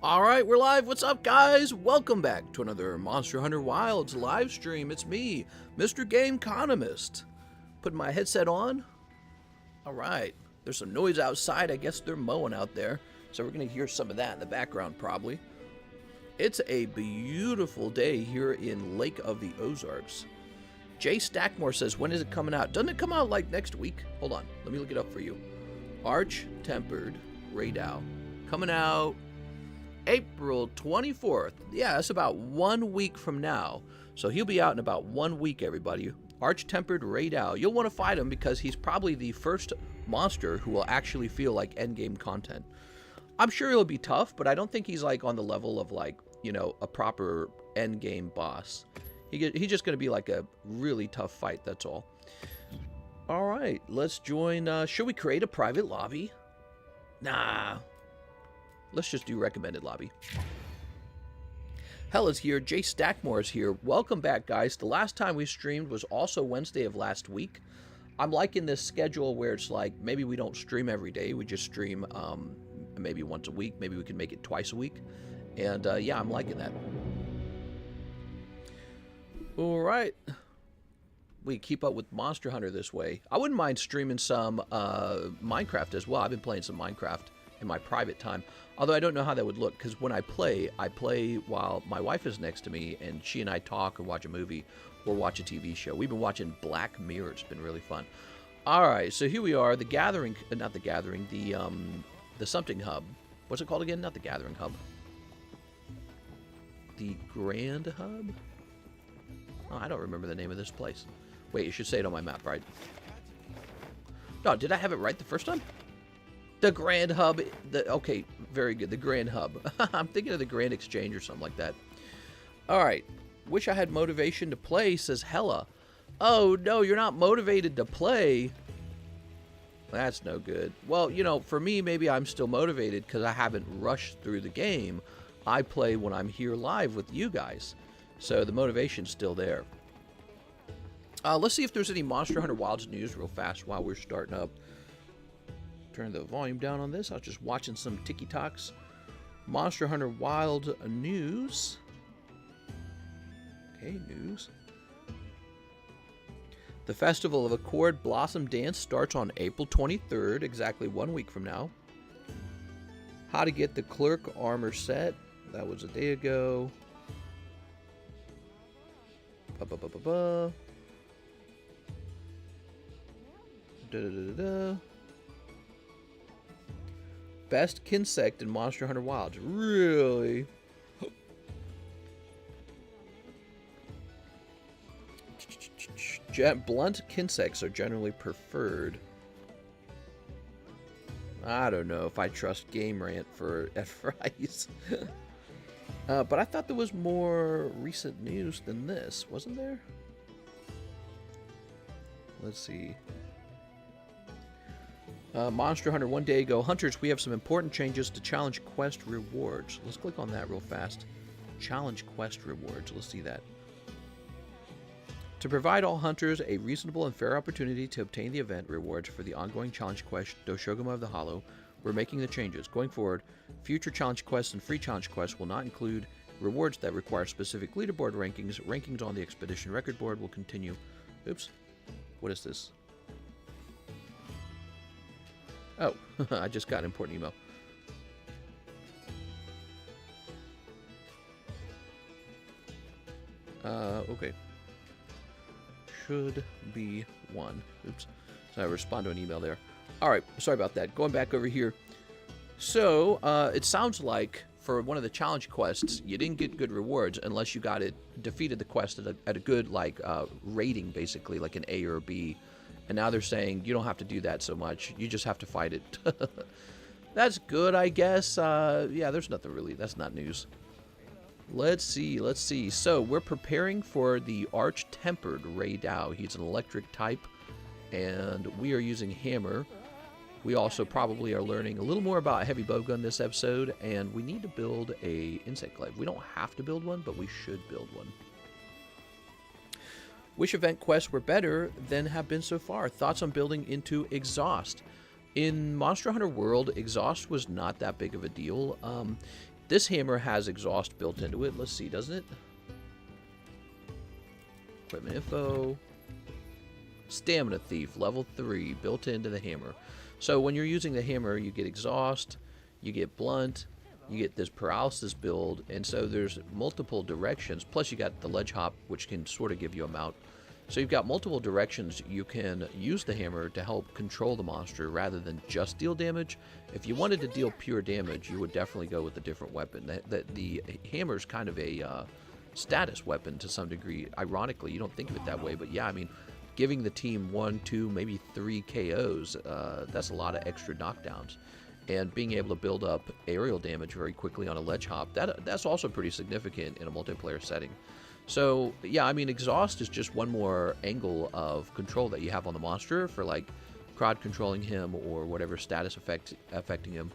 Alright, we're live. What's up, guys? Welcome back to another Monster Hunter Wilds live stream. It's me, Mr. Game Economist. Putting my headset on. Alright, there's some noise outside. I guess they're mowing out there. So we're going to hear some of that in the background, probably. It's a beautiful day here in Lake of the Ozarks. Jay Stackmore says, when is it coming out? Doesn't it come out like next week? Hold on, let me look it up for you. Arch-Tempered Radow. Coming out April 24th. Yeah, that's about 1 week from now. So he'll be out in about 1 week, everybody. Arch-Tempered Radow. You'll want to fight him because he's probably the first monster who will actually feel like endgame content. I'm sure he'll be tough, but I don't think he's like on the level of like, you know, a proper endgame boss. He's just going to be like a really tough fight, that's all. All right, let's join. Should we create a private lobby? Nah. Let's just do recommended lobby. Hella's here. Jay Stackmore is here. Welcome back, guys. The last time we streamed was also Wednesday of last week. I'm liking this schedule where it's like maybe we don't stream every day. We just stream maybe once a week. Maybe we can make it twice a week. And yeah, I'm liking that. All right. We keep up with Monster Hunter this way. I wouldn't mind streaming some Minecraft as well. I've been playing some Minecraft in my private time. Although I don't know how that would look, because when I play while my wife is next to me, and she and I talk or watch a movie or watch a TV show. We've been watching Black Mirror. It's been really fun. All right, so here we are. The Gathering, not the Gathering, the something hub. What's it called again? Not the Gathering hub. The Grand Hub? Oh, I don't remember the name of this place. Wait, you should say it on my map, right? No, did I have it right the first time? The Grand Hub. Okay, very good. The Grand Hub. I'm thinking of the Grand Exchange or something like that. All right. Wish I had motivation to play, says Hella. Oh, no, you're not motivated to play. That's no good. Well, you know, for me, maybe I'm still motivated because I haven't rushed through the game. I play when I'm here live with you guys. So the motivation's still there. Let's see if there's any Monster Hunter Wilds news real fast while we're starting up. Turn the volume down on this. I was just watching some TikToks. Monster Hunter Wild news. Okay, news. The Festival of Accord Blossom Dance starts on April 23rd, exactly 1 week from now. How to get the Clerk armor set. That was a day ago. Ba-ba-ba-ba-ba. Da-da-da-da-da. Best Kinsect in Monster Hunter Wilds. Really? Blunt Kinsects are generally preferred. I don't know if I trust Game Rant for advice. But I thought there was more recent news than this, wasn't there? Let's see. Monster Hunter 1 day ago. Hunters, we have some important changes to Challenge Quest rewards. Let's click on that real fast. Challenge Quest rewards. Let's see that. To provide all hunters a reasonable and fair opportunity to obtain the event rewards for the ongoing Challenge Quest Doshogama of the Hollow, we're making the changes. Going forward, future Challenge Quests and free Challenge Quests will not include rewards that require specific leaderboard rankings. Rankings on the Expedition Record Board will continue. Oops. What is this? Oh, I just got an important email. Okay. Should be one. Oops. So I respond to an email there. All right. Sorry about that. Going back over here. So, it sounds like for one of the challenge quests, you didn't get good rewards unless you defeated the quest at a good, like, rating, basically, like an A or a B. And now they're saying you don't have to do that so much. You just have to fight it. That's good, I guess. Yeah, there's nothing really. That's not news. Let's see. Let's see. So we're preparing for the Arch-Tempered Radow. He's an electric type, and we are using hammer. We also probably are learning a little more about heavy bowgun this episode, and we need to build a insect glaive. We don't have to build one, but we should build one. Which event quests were better than have been so far? Thoughts on building into Exhaust? In Monster Hunter World, Exhaust was not that big of a deal. This hammer has exhaust built into it. Let's see, doesn't it? Equipment info. Stamina Thief, level 3, built into the hammer. So when you're using the hammer, you get exhaust, you get blunt, you get this paralysis build, and so there's multiple directions. Plus you got the ledge hop, which can sort of give you a mount. So you've got multiple directions you can use the hammer to help control the monster rather than just deal damage. If you wanted to deal pure damage, you would definitely go with a different weapon. The hammer is kind of a status weapon to some degree. Ironically, you don't think of it that way, but yeah, I mean, giving the team 1, 2, maybe 3 KOs, that's a lot of extra knockdowns. And being able to build up aerial damage very quickly on a ledge hop, that's also pretty significant in a multiplayer setting. So, yeah, I mean, exhaust is just one more angle of control that you have on the monster for, like, crowd controlling him or whatever status affecting him.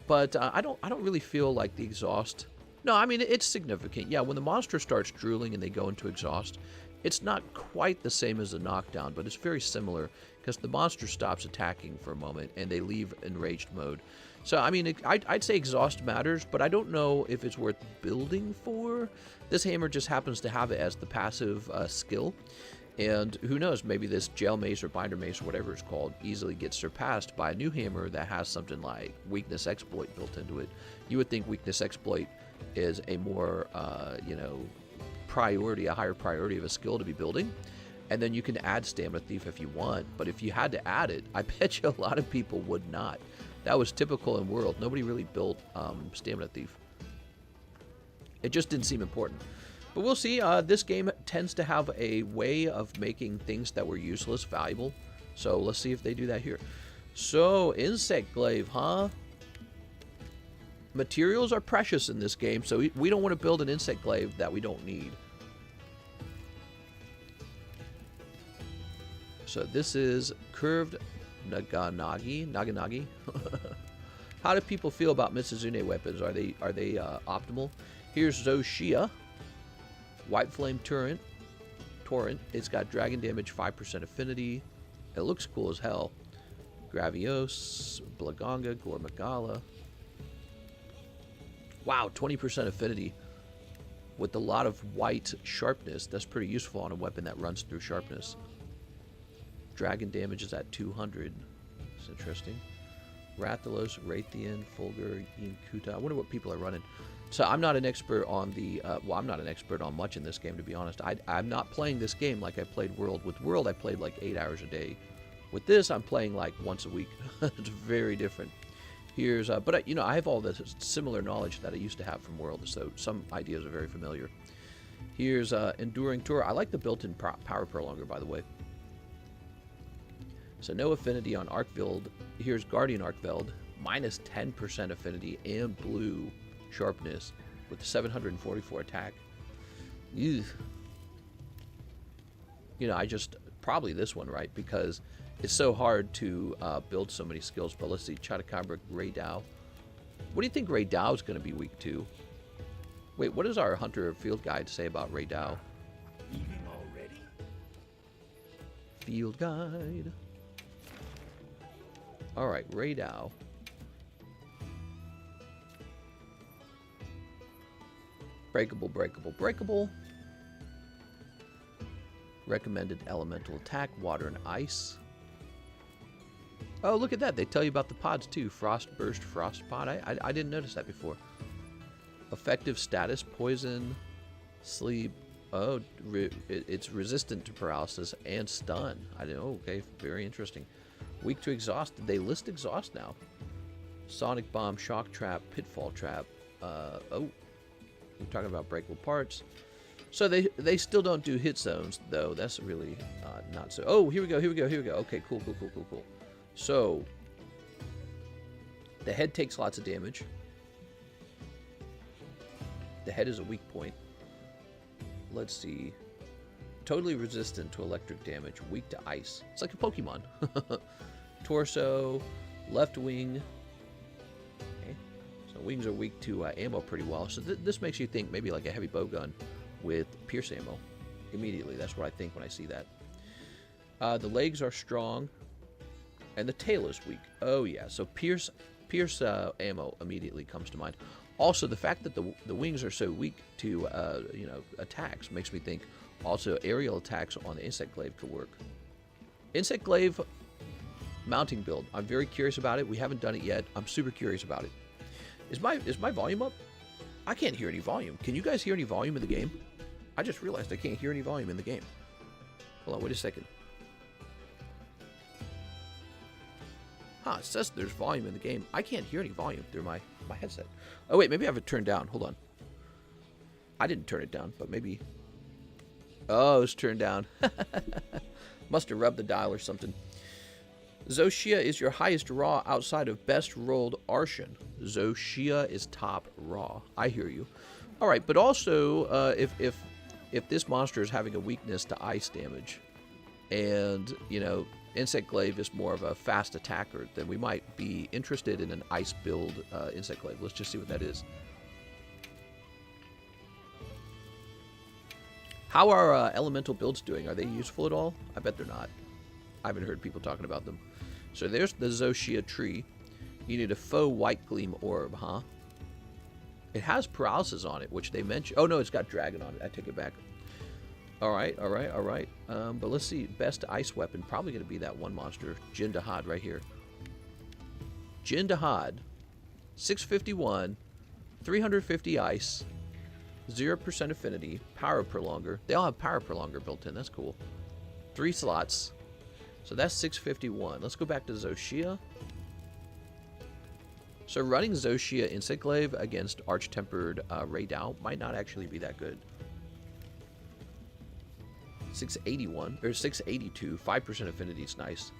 But I don't really feel like the exhaust... No, I mean, it's significant. Yeah, when the monster starts drooling and they go into exhaust, it's not quite the same as a knockdown, but it's very similar because the monster stops attacking for a moment and they leave enraged mode. So, I mean, I'd say exhaust matters, but I don't know if it's worth building for. This hammer just happens to have it as the passive skill. And who knows, maybe this jail mace or binder mace or whatever it's called easily gets surpassed by a new hammer that has something like weakness exploit built into it. You would think weakness exploit is a more, you know, a higher priority of a skill to be building. And then you can add Stamina Thief if you want. But if you had to add it, I bet you a lot of people would not. That was typical in World. Nobody really built Stamina Thief. It just didn't seem important. But we'll see. This game tends to have a way of making things that were useless valuable. So let's see if they do that here. So, insect glaive, huh? Materials are precious in this game, so we don't want to build an insect glaive that we don't need. So this is curved Naganagi. How do people feel about Mitsuzune weapons? Are they optimal? Here's Zoshia. White Flame Torrent. It's got dragon damage, 5% affinity. It looks cool as hell. Gravios, Blaganga, Gormagala. Wow, 20% affinity with a lot of white sharpness. That's pretty useful on a weapon that runs through sharpness. Dragon damage is at 200. That's interesting. Rathalos, Raytheon, Fulgur, Inkuta. I wonder what people are running. So I'm not an expert on the... well, I'm not an expert on much in this game, to be honest. I'm not playing this game like I played World. With World, I played like 8 hours a day. With this, I'm playing like once a week. It's very different. Here's, but you know, I have all the similar knowledge that I used to have from World, so some ideas are very familiar. Here's Enduring Tour. I like the built-in power prolonger, by the way. So no affinity on Arkveld. Here's Guardian Arkveld, minus 10% affinity and blue sharpness with 744 attack. Ew. You know, probably this one, right? Because it's so hard to build so many skills. But let's see, Chotacabra, Ray Dow. What do you think Ray Dow is going to be weak to? Wait, what does our Hunter Field Guide say about Ray Dow? Eating already? Field Guide. Alright, Ray Dow. Breakable, breakable, breakable. Recommended elemental attack, water and ice. Oh, look at that. They tell you about the pods, too. Frost Burst, Frost Pod. I didn't notice that before. Effective status, poison, sleep. Oh, it's resistant to paralysis and stun. I didn't know. Okay, very interesting. Weak to exhaust. Did they list exhaust now? Sonic Bomb, Shock Trap, Pitfall Trap. Oh, we're talking about breakable parts. So they still don't do hit zones, though. That's really not so. Oh, here we go, here we go, here we go. Okay, cool, cool, cool, cool, cool. So, the head takes lots of damage. The head is a weak point. Let's see. Totally resistant to electric damage. Weak to ice. It's like a Pokemon. Torso. Left wing. Okay. So wings are weak to ammo pretty well. So this makes you think maybe like a heavy bowgun with pierce ammo. Immediately. That's what I think when I see that. The legs are strong. And the tail is weak. Oh, yeah. So pierce ammo immediately comes to mind. Also, the fact that the wings are so weak to you know, attacks makes me think also aerial attacks on the insect glaive could work. Insect glaive mounting build. I'm very curious about it. We haven't done it yet. I'm super curious about it. Is my volume up? I can't hear any volume. Can you guys hear any volume in the game? I just realized I can't hear any volume in the game. Hold on, wait a second. Huh, it says there's volume in the game. I can't hear any volume through my headset. Oh, wait, maybe I have it turned down. Hold on. I didn't turn it down, but maybe... Oh, it's turned down. Must have rubbed the dial or something. Zoshia is your highest raw outside of best rolled Arshan. Zoshia is top raw. I hear you. All right, but also if this monster is having a weakness to ice damage, and you know Insect Glaive is more of a fast attacker, then we might be interested in an ice build Insect Glaive. Let's just see what that is. How are elemental builds doing? Are they useful at all? I bet they're not. I haven't heard people talking about them. So there's the Zoshia tree. You need a faux white gleam orb, huh? It has paralysis on it, which they mentioned. Oh no, it's got dragon on it. I take it back. All right. But let's see. Best ice weapon, probably going to be that one monster, Jin Dahad, right here. Jin Dahad, 651, 350 ice, 0% affinity, power prolonger. They all have power prolonger built in. That's cool. 3 slots. So that's 651. Let's go back to Zoshia. So running Zoshia Insect Glaive against Arch-Tempered Raydao might not actually be that good. 681, or 682, 5% affinity is nice.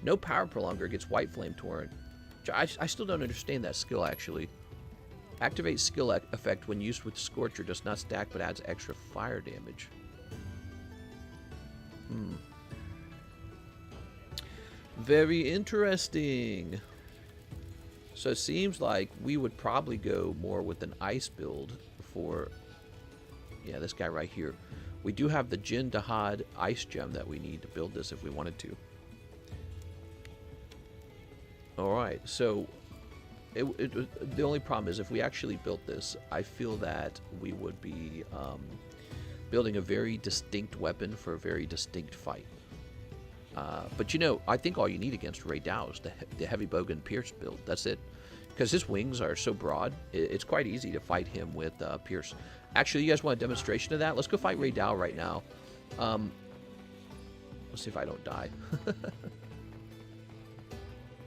No power prolonger against White Flame Torrent. I still don't understand that skill, actually. Activate skill effect when used with Scorcher. Does not stack, but adds extra fire damage. Very interesting. So it seems like we would probably go more with an ice build for... Yeah, this guy right here. We do have the Jin Dahad ice gem that we need to build this if we wanted to. Alright, so... the only problem is if we actually built this, I feel that we would be building a very distinct weapon for a very distinct fight. But you know, I think all you need against Raydao is the heavy bowgun pierce build. That's it. Because his wings are so broad, it's quite easy to fight him with pierce. Actually, you guys want a demonstration of that? Let's go fight Raydao right now. Let's see if I don't die.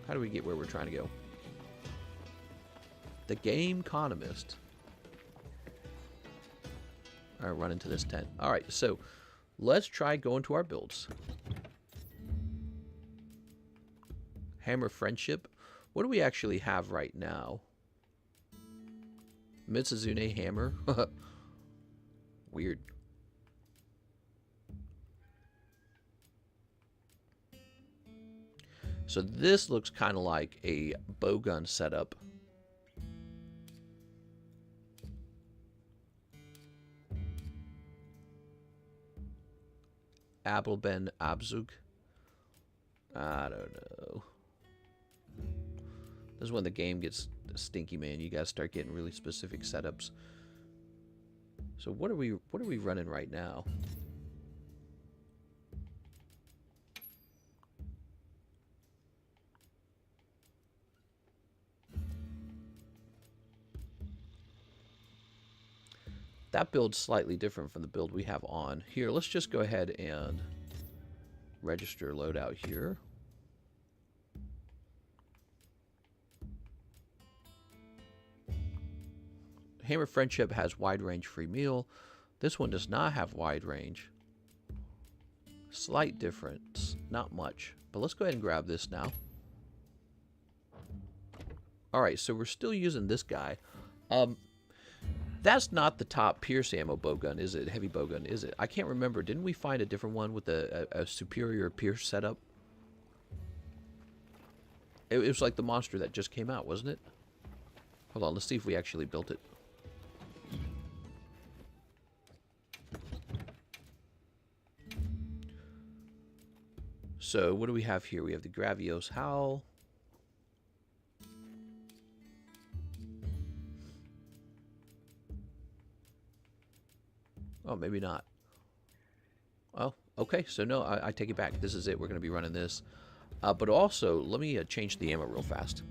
How do we get where we're trying to go? The Game Economist. Alright, run into this tent. Alright, so let's try going to our builds. Hammer Friendship. What do we actually have right now? Mitsuzune Hammer. Weird. So this looks kind of like a bowgun setup. Abelben Abzug. I don't know. This is when the game gets stinky, man. You guys start getting really specific setups. So what are we running right now? That build's slightly different from the build we have on. Here, let's just go ahead and register loadout here. Hammer Friendship has wide range free meal. This one does not have wide range. Slight difference, not much. But let's go ahead and grab this now. Alright, so we're still using this guy. That's not the top pierce ammo bowgun, is it? Heavy bowgun, is it? I can't remember. Didn't we find a different one with a superior pierce setup? It was like the monster that just came out, wasn't it? Hold on, let's see if we actually built it. So, what do we have here? We have the Gravios Howl. Oh, maybe not. Oh, okay. So no, I take it back. This is it. We're going to be running this. But also, let me change the ammo real fast.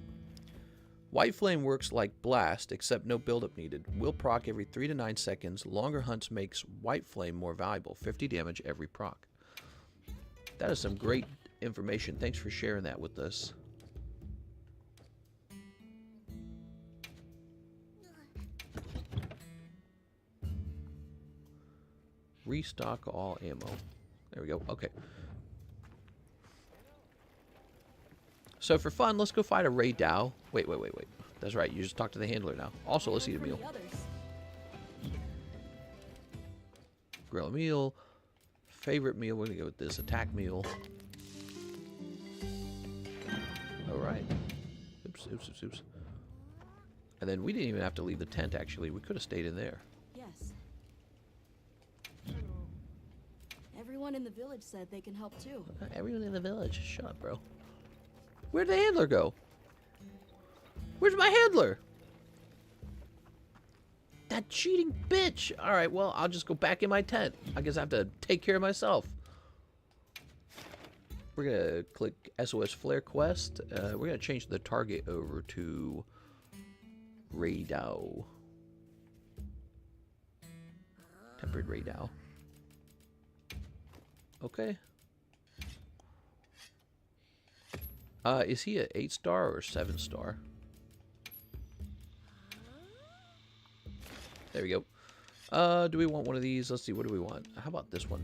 White Flame works like Blast, except no buildup needed. Will proc every 3 to 9 seconds. Longer hunts makes White Flame more valuable. 50 damage every proc. That is some great information. Thanks for sharing that with us. Restock all ammo. There we go. Okay. So for fun, let's go fight a Ray Dow. Wait. That's right. You just talk to the handler now. Also, let's eat a meal. Grill a meal. Favorite meal. We're going to go with this. Attack meal. All right. Oops. And then we didn't even have to leave the tent, actually. We could have stayed in there. Yes. Everyone in the village said they can help too. Everyone in the village. Shut up, bro. Where'd the handler go? Where's my handler? That cheating bitch. All right, well, I'll just go back in my tent. I guess I have to take care of myself. We're going to click SOS Flare Quest. We're going to change the target over to Radau. Tempered Radau. Okay. Is he an 8-star or 7-star? There we go. Do we want one of these? Let's see, what do we want? How about this one?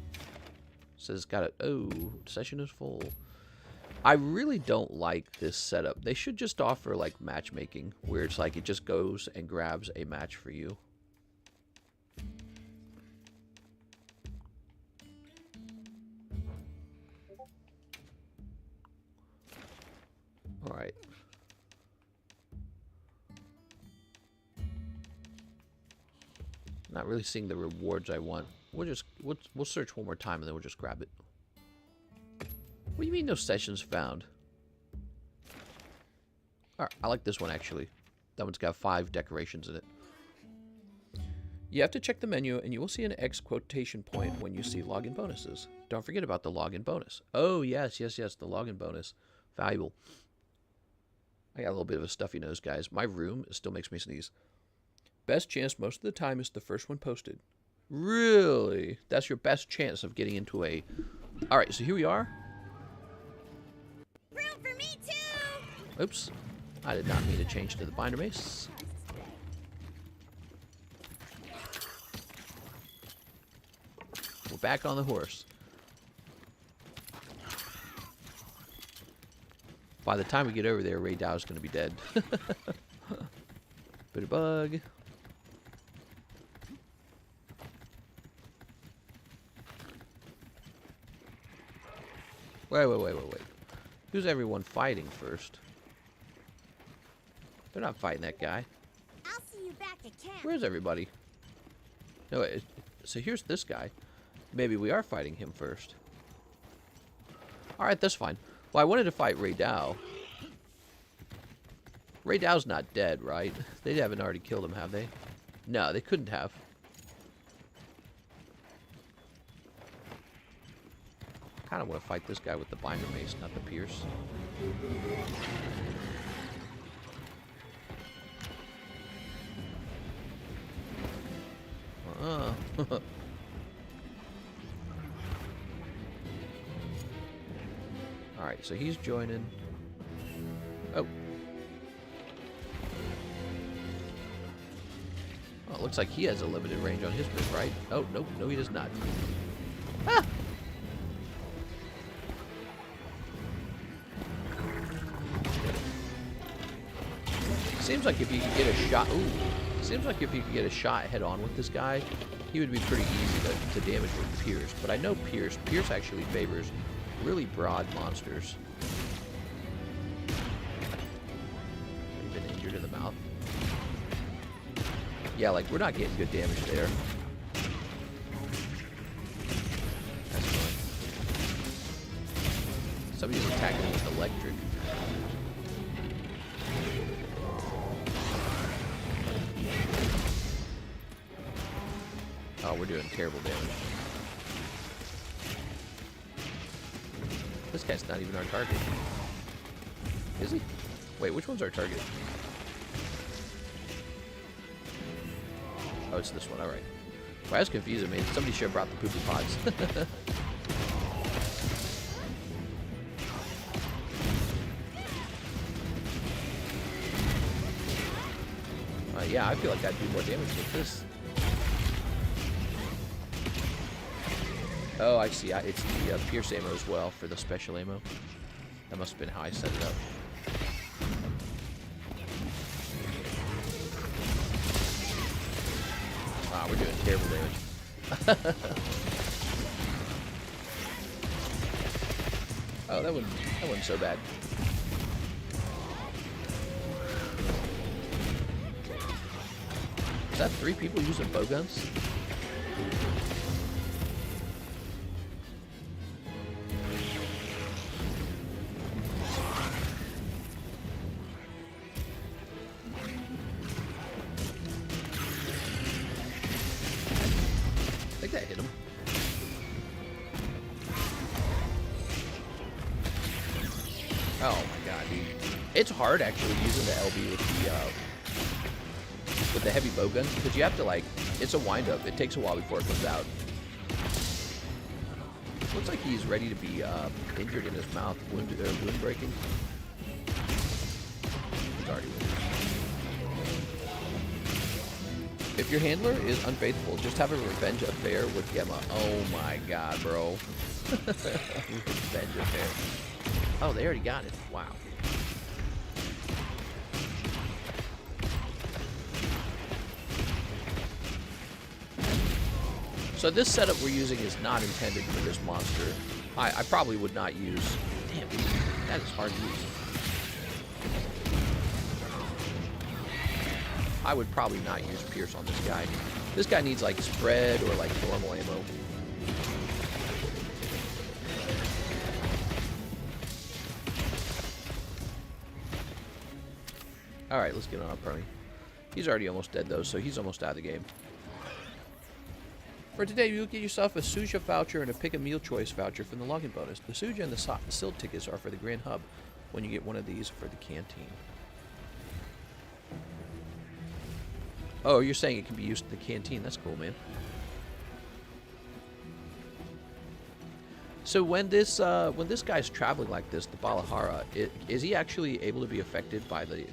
Says got it. Oh, session is full. I really don't like this setup. They should just offer like matchmaking, where it's like it just goes and grabs a match for you. All right. Not really seeing the rewards I want. We'll search one more time and then we'll just grab it. What do you mean no sessions found? Alright, I like this one actually. That one's got 5 decorations in it. You have to check the menu and you will see an X quotation point when you see login bonuses. Don't forget about the login bonus. Oh yes, the login bonus. Valuable. I got a little bit of a stuffy nose, guys. My room still makes me sneeze. Best chance most of the time is the first one posted. Really? That's your best chance of getting into a... Alright, so here we are. Room for me too! Oops. I did not mean to change to the binder mace. We're back on the horse. By the time we get over there, Ray Dow's going to be dead. Bit of bug. Wait. Who's everyone fighting first? They're not fighting that guy. I'll see you back at camp. Where's everybody? No, so here's this guy. Maybe we are fighting him first. Alright, that's fine. Well, I wanted to fight Ray Dow. Ray Dow's not dead, right? They haven't already killed him, have they? No, they couldn't have. I kind of want to fight this guy with the binder mace, not the pierce. Alright, so he's joining. Oh. Oh, it looks like he has a limited range on his move, right? Oh, nope, no he does not. Ah! Seems like if you could get a shot... Ooh. Seems like if you could get a shot head-on with this guy, he would be pretty easy to damage with Pierce. But I know Pierce actually favors really broad monsters. Have you been injured in the mouth? Yeah, like, we're not getting good damage there. That's fine. Somebody's attacking with electric. Oh, we're doing terrible damage. This guy's not even our target. Is he? Wait, which one's our target? Oh, it's this one. Alright. Well, that's confusing me. Somebody should have brought the poopy pods. Yeah, I feel like I'd do more damage with this. Oh, I see. It's the Pierce ammo as well for the special ammo. That must have been how I set it up. Ah, we're doing terrible damage. Oh, that wasn't so bad. Is that 3 people using bow guns? I think that hit him. Oh my god, dude. It's hard actually using the LB with the heavy bow guns because you have to, like, it's a wind up. It takes a while before it comes out. Looks like he's ready to be injured in his mouth, wound breaking. He's already wounded. If your handler is unfaithful, just have a revenge affair with Gemma. Oh my god, bro. Revenge affair. Oh, they already got it. Wow. So this setup we're using is not intended for this monster. I probably would not use... Damn, dude, that is hard to use. I would probably not use Pierce on this guy. This guy needs, like, spread or, like, normal ammo. Alright, let's get on our pony. He's already almost dead, though, so he's almost out of the game. For today, you'll get yourself a Suja voucher and a Pick a Meal Choice voucher from the login bonus. The Suja and the Silt tickets are for the Grand Hub when you get one of these for the canteen. Oh, you're saying it can be used in the canteen. That's cool, man. So when this guy's traveling like this, the Balahara, is he actually able to be affected by the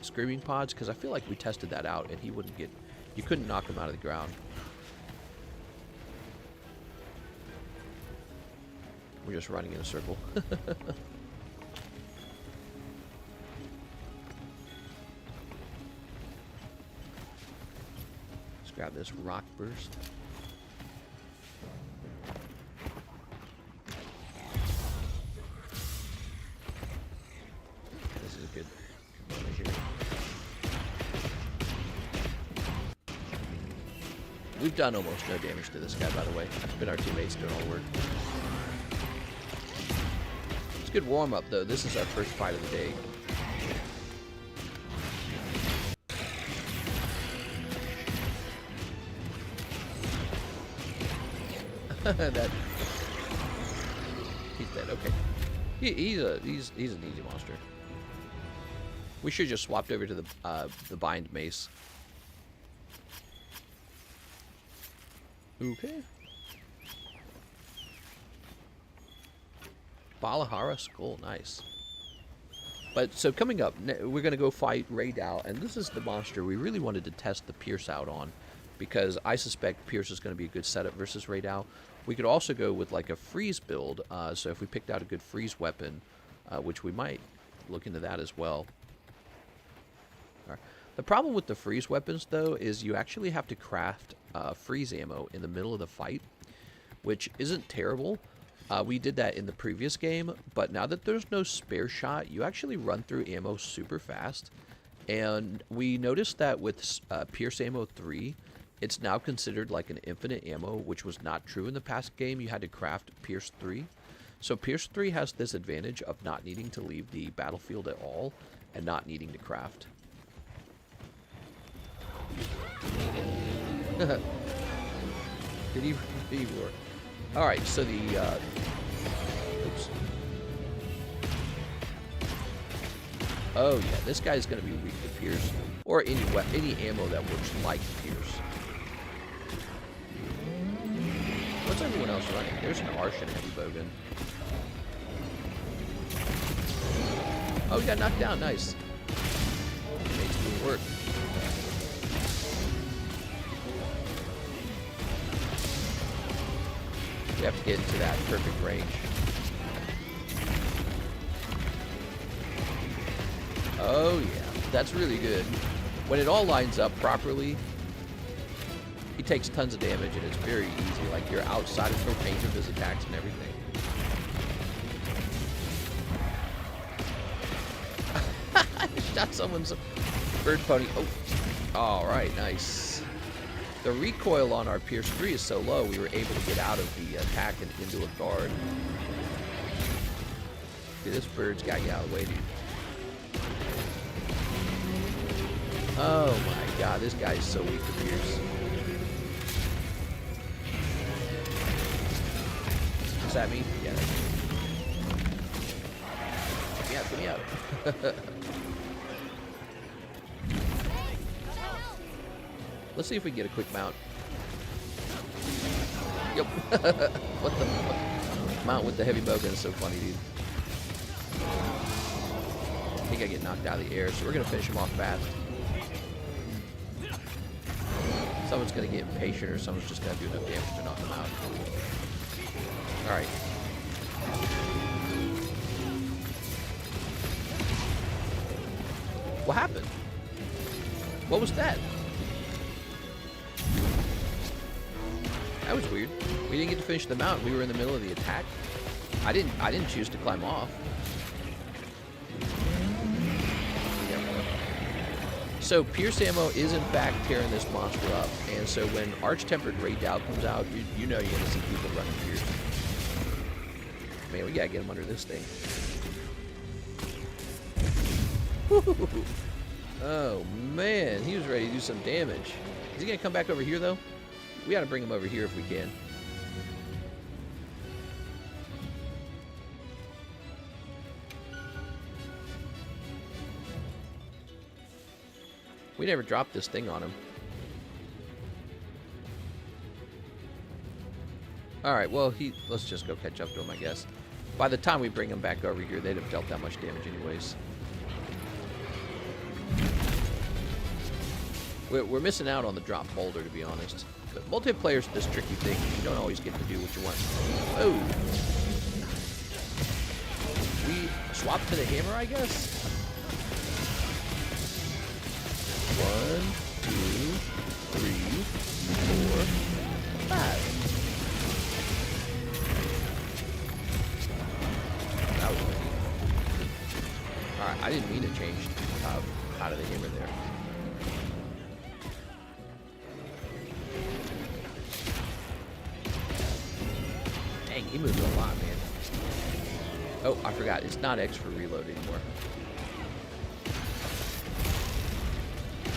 screaming pods? Because I feel like we tested that out and he wouldn't get... You couldn't knock him out of the ground. We're just running in a circle. Let's grab this rock burst. This is a good one right here. We've done almost no damage to this guy, by the way. It's been our teammates doing all the work. Good warm up though. This is our first fight of the day. That he's dead. Okay, he's an easy monster. We should just swapped over to the bind mace. Okay. Balahara skull, nice. But so coming up, we're gonna go fight Raydal, and this is the monster we really wanted to test the Pierce out on, because I suspect Pierce is gonna be a good setup versus Raydal. We could also go with like a freeze build, so if we picked out a good freeze weapon, which we might look into that as well. All right. The problem with the freeze weapons though is you actually have to craft freeze ammo in the middle of the fight, which isn't terrible. We did that in the previous game, but now that there's no spare shot, you actually run through ammo super fast. And we noticed that with Pierce Ammo 3, it's now considered like an infinite ammo, which was not true in the past game. You had to craft Pierce 3. So Pierce 3 has this advantage of not needing to leave the battlefield at all and not needing to craft. Did he work? All right, so the oops. Oh yeah, this guy's gonna be weak to Pierce, or any ammo that works like Pierce. What's everyone else running? There's an Arch and a heavy bowgun. Oh, we got knocked down. Nice. Makes me work. We have to get into that perfect range. Oh yeah, that's really good. When it all lines up properly, he takes tons of damage and it's very easy. Like you're outside of the range of his attacks and everything. Shot someone's bird pony. Oh, all right, nice. The recoil on our Pierce 3 is so low, we were able to get out of the attack and into a guard. Dude, this bird's got to get out of the way, dude. Oh my god, this guy is so weak to Pierce. Is that me? Yeah, that's me. Get me out, get me out. Let's see if we can get a quick mount. Yep. What the fuck? Mount with the heavy bowgun is so funny, dude. I think I get knocked out of the air, so we're gonna finish him off fast. Someone's gonna get impatient, or someone's just gonna do enough damage to knock him out. All right. What happened? What was that? That was weird. We didn't get to finish the mount. We were in the middle of the attack. I didn't choose to climb off. So Pierce ammo is in fact tearing this monster up, and so when Arch Tempered Ray Dow comes out, you know you're gonna see people running Pierce. Man, we gotta get him under this thing. Woo-hoo-hoo. Oh man, he was ready to do some damage. Is he gonna come back over here though? We gotta bring him over here if we can. We never dropped this thing on him. Alright, well, let's just go catch up to him, I guess. By the time we bring him back over here, they'd have dealt that much damage anyways. We're missing out on the drop boulder, to be honest. But multiplayer's this tricky thing. You don't always get to do what you want. Oh! We swap to the hammer, I guess? 1, 2, 3, 4, 5. That was lucky. Alright, I didn't mean to change out of the hammer there. Dang, he moved a lot, man. Oh, I forgot. It's not X for reload anymore.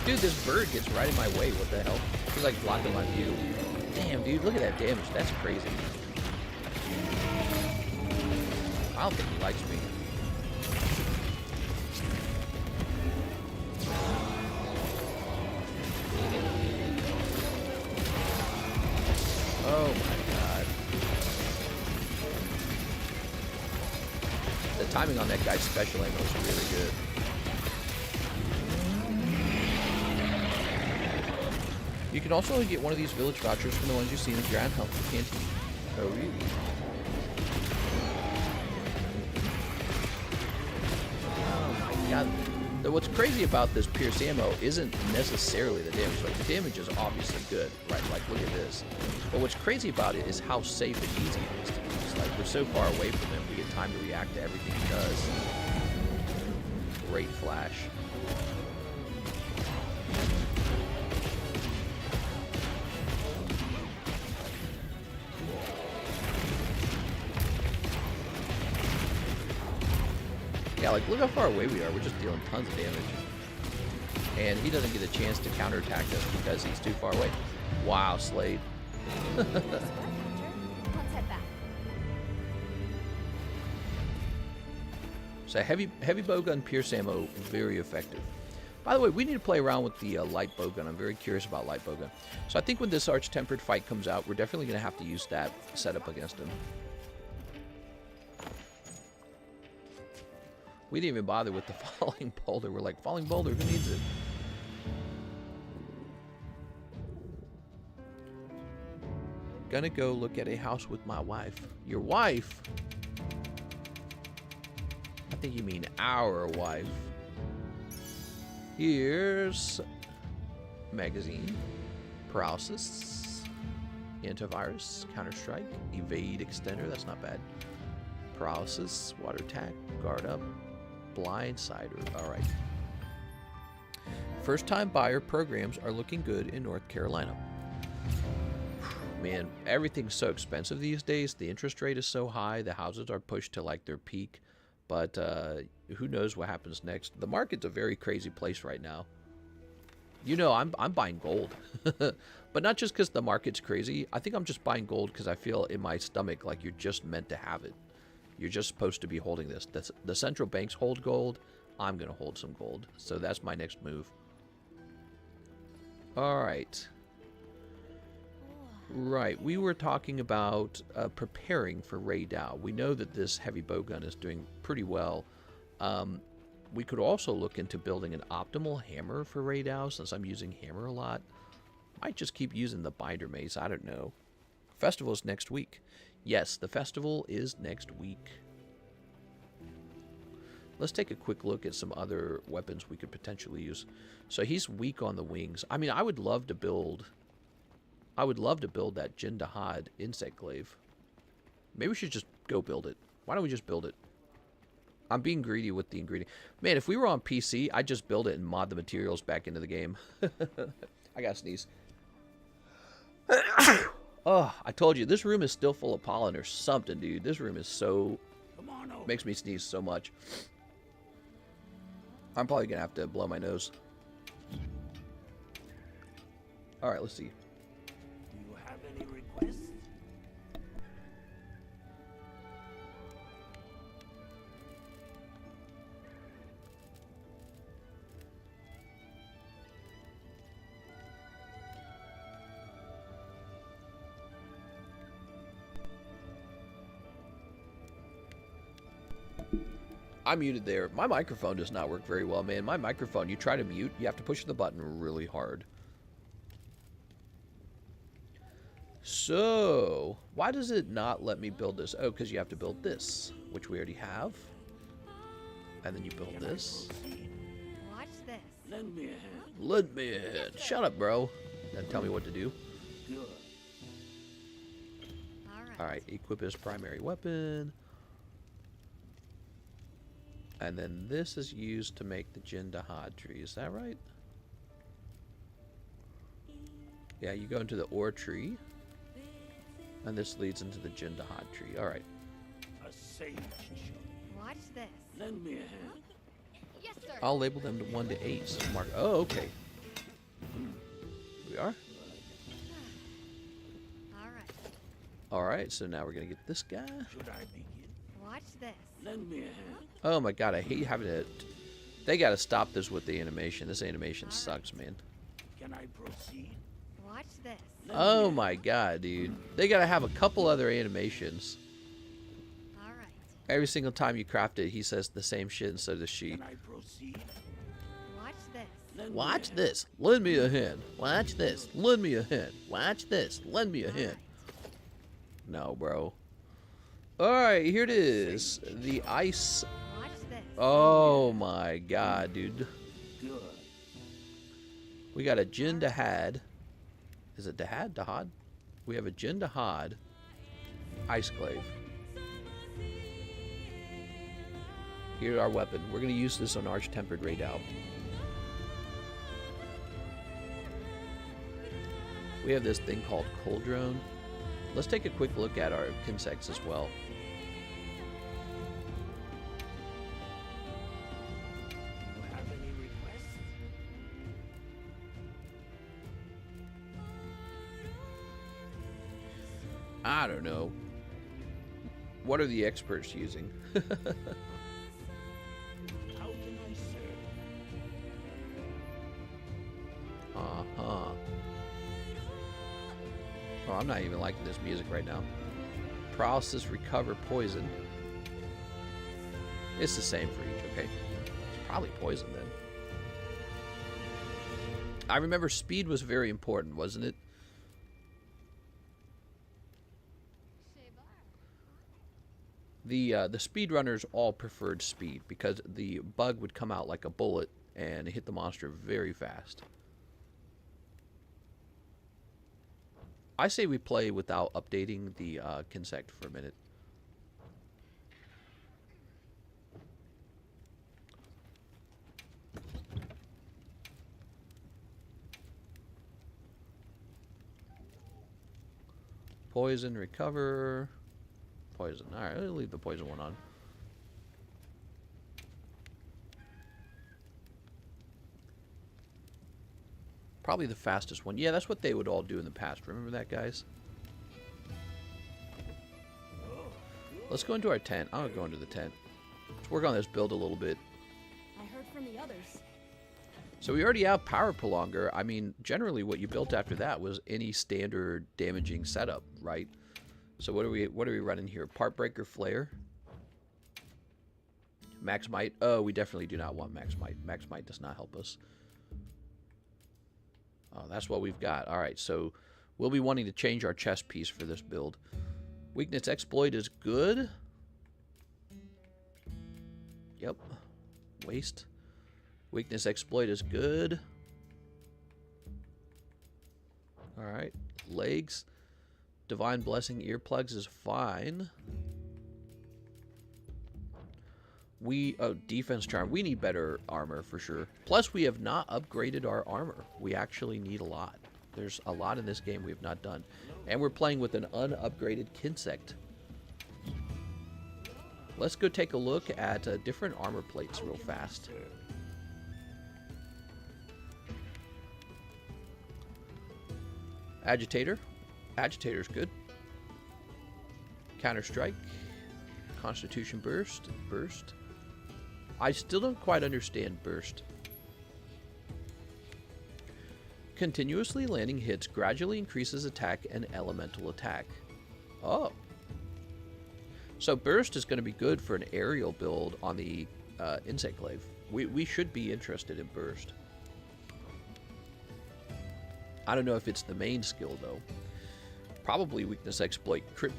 Dude, this bird gets right in my way. What the hell? He's like blocking my view. Damn, dude, look at that damage. That's crazy. I don't think he likes me. Oh my god. The timing on that guy's special ammo is really good. You can also get one of these village vouchers from the ones you see in the Grand Health Canteen. Oh, really? Oh my god. What's crazy about this Pierce ammo isn't necessarily the damage. Like, the damage is obviously good, right? Like, look at this. But what's crazy about it is how safe and easy it is to use. Like, we're so far away from him, we get time to react to everything he does. Great flash. Yeah, like, look how far away we are. We're just dealing tons of damage. And he doesn't get a chance to counterattack us because he's too far away. Wow, Slade. Nice work, Hunter. Let's head back. So heavy bowgun pierce ammo, very effective. By the way, we need to play around with the light bowgun. I'm very curious about light bowgun. So I think when this arch-tempered fight comes out, we're definitely going to have to use that setup against him. We didn't even bother with the falling boulder. We're like, falling boulder, who needs it? Gonna go look at a house with my wife. Your wife? I think you mean our wife. Here's magazine, paralysis, antivirus, Counter-Strike, evade extender, that's not bad. Paralysis, water attack, guard up, blindsider, alright. First time buyer programs are looking good in North Carolina. Man, everything's so expensive these days. The interest rate is so high, the houses are pushed to like their peak. But who knows what happens next? The market's a very crazy place right now. You know, I'm buying gold. But not just because the market's crazy. I think I'm just buying gold because I feel in my stomach like you're just meant to have it. You're just supposed to be holding this. The central banks hold gold. I'm going to hold some gold. So that's my next move. All right. Right, we were talking about preparing for Ray Dow. We know that this heavy bowgun is doing pretty well. We could also look into building an optimal hammer for Ray Dow, since I'm using hammer a lot. Might just keep using the binder mace, I don't know. Festival's next week. Yes, the festival is next week. Let's take a quick look at some other weapons we could potentially use. So he's weak on the wings. I mean, I would love to build that Jindahad insect glaive. Maybe we should just go build it. Why don't we just build it? I'm being greedy with the ingredient. Man, if we were on PC, I'd just build it and mod the materials back into the game. I gotta sneeze. Oh, I told you, this room is still full of pollen or something, dude. This room is so... makes me sneeze so much. I'm probably gonna have to blow my nose. Alright, let's see. Any requests? I'm muted there. My microphone does not work very well, man. My microphone, you try to mute, you have to push the button really hard. So, why does it not let me build this? Oh, because you have to build this, which we already have. And then you build this. Watch this. Lend me a hand. Lend me a hand. Shut up, bro. Then tell me what to do. Good. Alright, equip his primary weapon. And then this is used to make the Jindahad tree. Is that right? Yeah, you go into the ore tree. And this leads into the Jindahad tree. Alright. A sage. Watch this. Lend me a hand. Yes, sir. I'll label them to 1 to 8. So mark. Oh, okay. We are? Alright, so now we're going to get this guy. Should I begin? Watch this. Lend me a hand. Oh my god, I hate having to... They got to stop this with the animation. This animation sucks, man. Can I proceed? Watch this. Oh my god, dude. They got to have a couple other animations. Alright. Every single time you craft it, he says the same shit, and so does she. Can I proceed? Watch this. Lend me Watch a hand. this. Lend me a hand. Watch this. Lend me a hand. Watch this. Lend me a hand. No, bro. Alright, here it is. The ice. Watch this. Oh my god, dude. Good. We got a Jindahad. Is it Dahad? Dahad? We have a Jindahad ice glaive. Here's our weapon. We're going to use this on Arch-Tempered Ray Dow. We have this thing called Coldrone. Let's take a quick look at our insects as well. Do you have any requests? I don't know. What are the experts using? How can I serve? Uh-huh. Oh, I'm not even liking this music right now. Paralysis, recover, poison. It's the same for each, okay? It's probably poison then. I remember speed was very important, wasn't it? The speedrunners all preferred speed because the bug would come out like a bullet and hit the monster very fast. I say we play without updating the Kinsect for a minute. Poison, recover. Poison. Alright, I'll leave the poison one on. Probably the fastest one. Yeah, that's what they would all do in the past. Remember that, guys? Let's go into our tent. I'll go into the tent. Let's work on this build a little bit. I heard from the others. So we already have power prolonger. I mean, generally what you built after that was any standard damaging setup, right? So what are we running here? Part breaker flare. Max might. Oh, we definitely do not want max might. Max might does not help us. Oh, that's what we've got. All right, so we'll be wanting to change our chest piece for this build. Weakness exploit is good. Yep. Waste. Weakness exploit is good. All right. Legs. Divine blessing earplugs is fine. Defense charm. We need better armor for sure. Plus, we have not upgraded our armor. We actually need a lot. There's a lot in this game we have not done. And we're playing with an unupgraded Kinsect. Let's go take a look at different armor plates real fast. Agitator. Agitator's good. Counter strike. Constitution burst. Burst. I still don't quite understand burst. Continuously landing hits gradually increases attack and elemental attack. Oh. So burst is going to be good for an aerial build on the insect glaive. We should be interested in burst. I don't know if it's the main skill though. Probably weakness exploit crit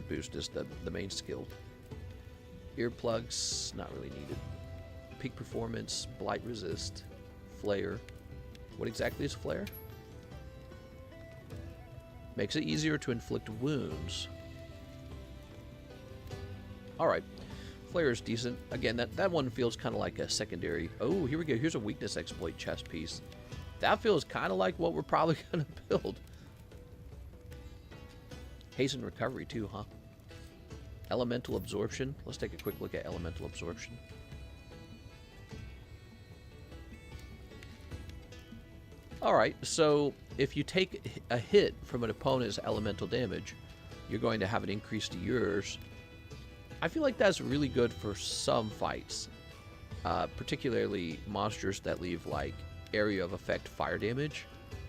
boost is the main skill. Earplugs, not really needed. Peak performance, blight resist, flare. What exactly is flare? Makes it easier to inflict wounds. Alright. Flare is decent. Again, that one feels kind of like a secondary. Oh, here we go. Here's a weakness exploit chest piece. That feels kind of like what we're probably going to build. Hasten recovery too, huh? Elemental absorption. Let's take a quick look at elemental absorption. Alright, so if you take a hit from an opponent's elemental damage, you're going to have an increase to yours. I feel like that's really good for some fights. Particularly monsters that leave like area of effect fire damage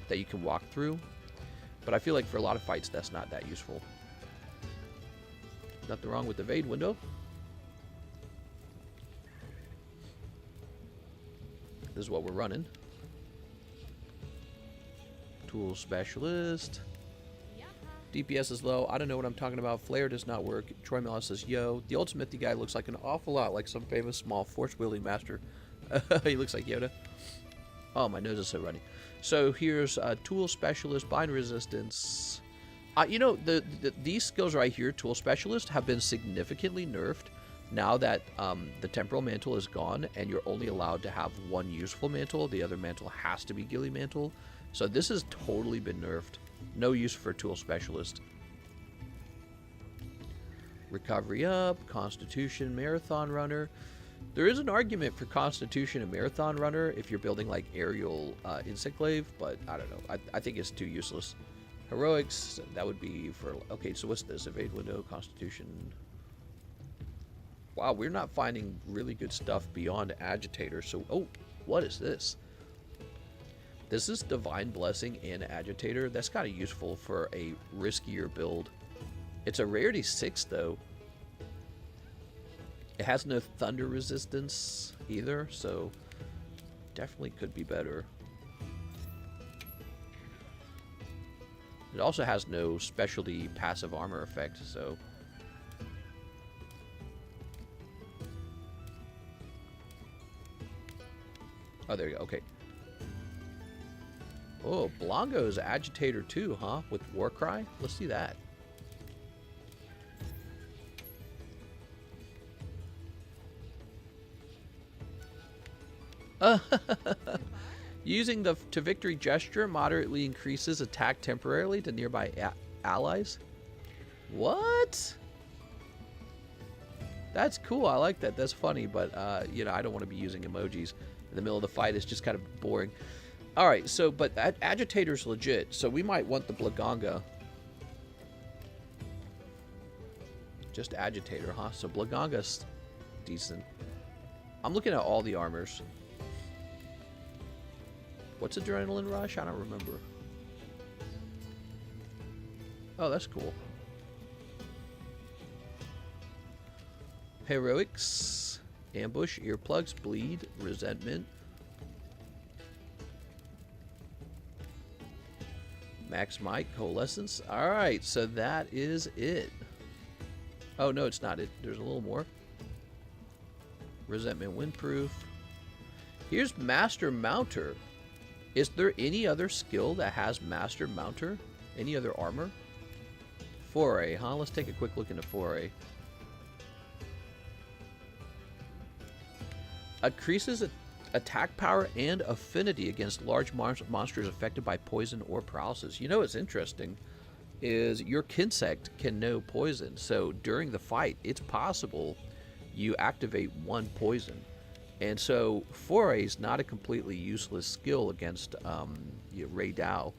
that you can walk through. But I feel like for a lot of fights that's not that useful. Nothing wrong with the evade window. This is what we're running. Tool specialist. DPS is low. I don't know what I'm talking about. Flare does not work. Troy Miller says, yo. The old Smithy guy looks like an awful lot like some famous small force-wielding master. He looks like Yoda. Oh, my nose is so runny. So here's tool specialist, bind resistance. You know, these skills right here, tool specialist, have been significantly nerfed now that the temporal mantle is gone and you're only allowed to have one useful mantle. The other mantle has to be ghillie mantle. So this has totally been nerfed. No use for tool specialist. Recovery up, constitution, marathon runner. There is an argument for constitution and marathon runner if you're building like aerial insect glaive, but I don't know. I think it's too useless. Heroics, that would be for... Okay, so what's this? Evade window, Constitution. Wow, we're not finding really good stuff beyond Agitator. So, oh, what is this? This is Divine Blessing and Agitator. That's kind of useful for a riskier build. It's a rarity 6, though. It has no thunder resistance either, so definitely could be better. It also has no specialty passive armor effect, so... Oh, there you go. Okay. Oh, Blanco's Agitator too, huh? With Warcry? Let's see that. Using the to victory gesture moderately increases attack temporarily to nearby allies. What? That's cool. I like that. That's funny, but you know, I don't want to be using emojis in the middle of the fight. It's just kind of boring. All right, so but Agitator's legit, so we might want the Blaganga. Just Agitator, huh? So Blaganga's decent. I'm looking at all the armors. What's Adrenaline Rush? I don't remember. Oh, that's cool. Heroics, Ambush, Earplugs, Bleed, Resentment. Max Might, Coalescence. Alright, so that is it. Oh, no, it's not it. There's a little more. Resentment Windproof. Here's Master Mounter. Is there any other skill that has Master Mounter? Any other armor? Foray, huh? Let's take a quick look into Foray. Increases attack power and affinity against large monsters affected by poison or paralysis. You know what's interesting is your Kinsect can know poison. So during the fight, it's possible you activate one poison. And so Foray is not a completely useless skill against Ray Dow.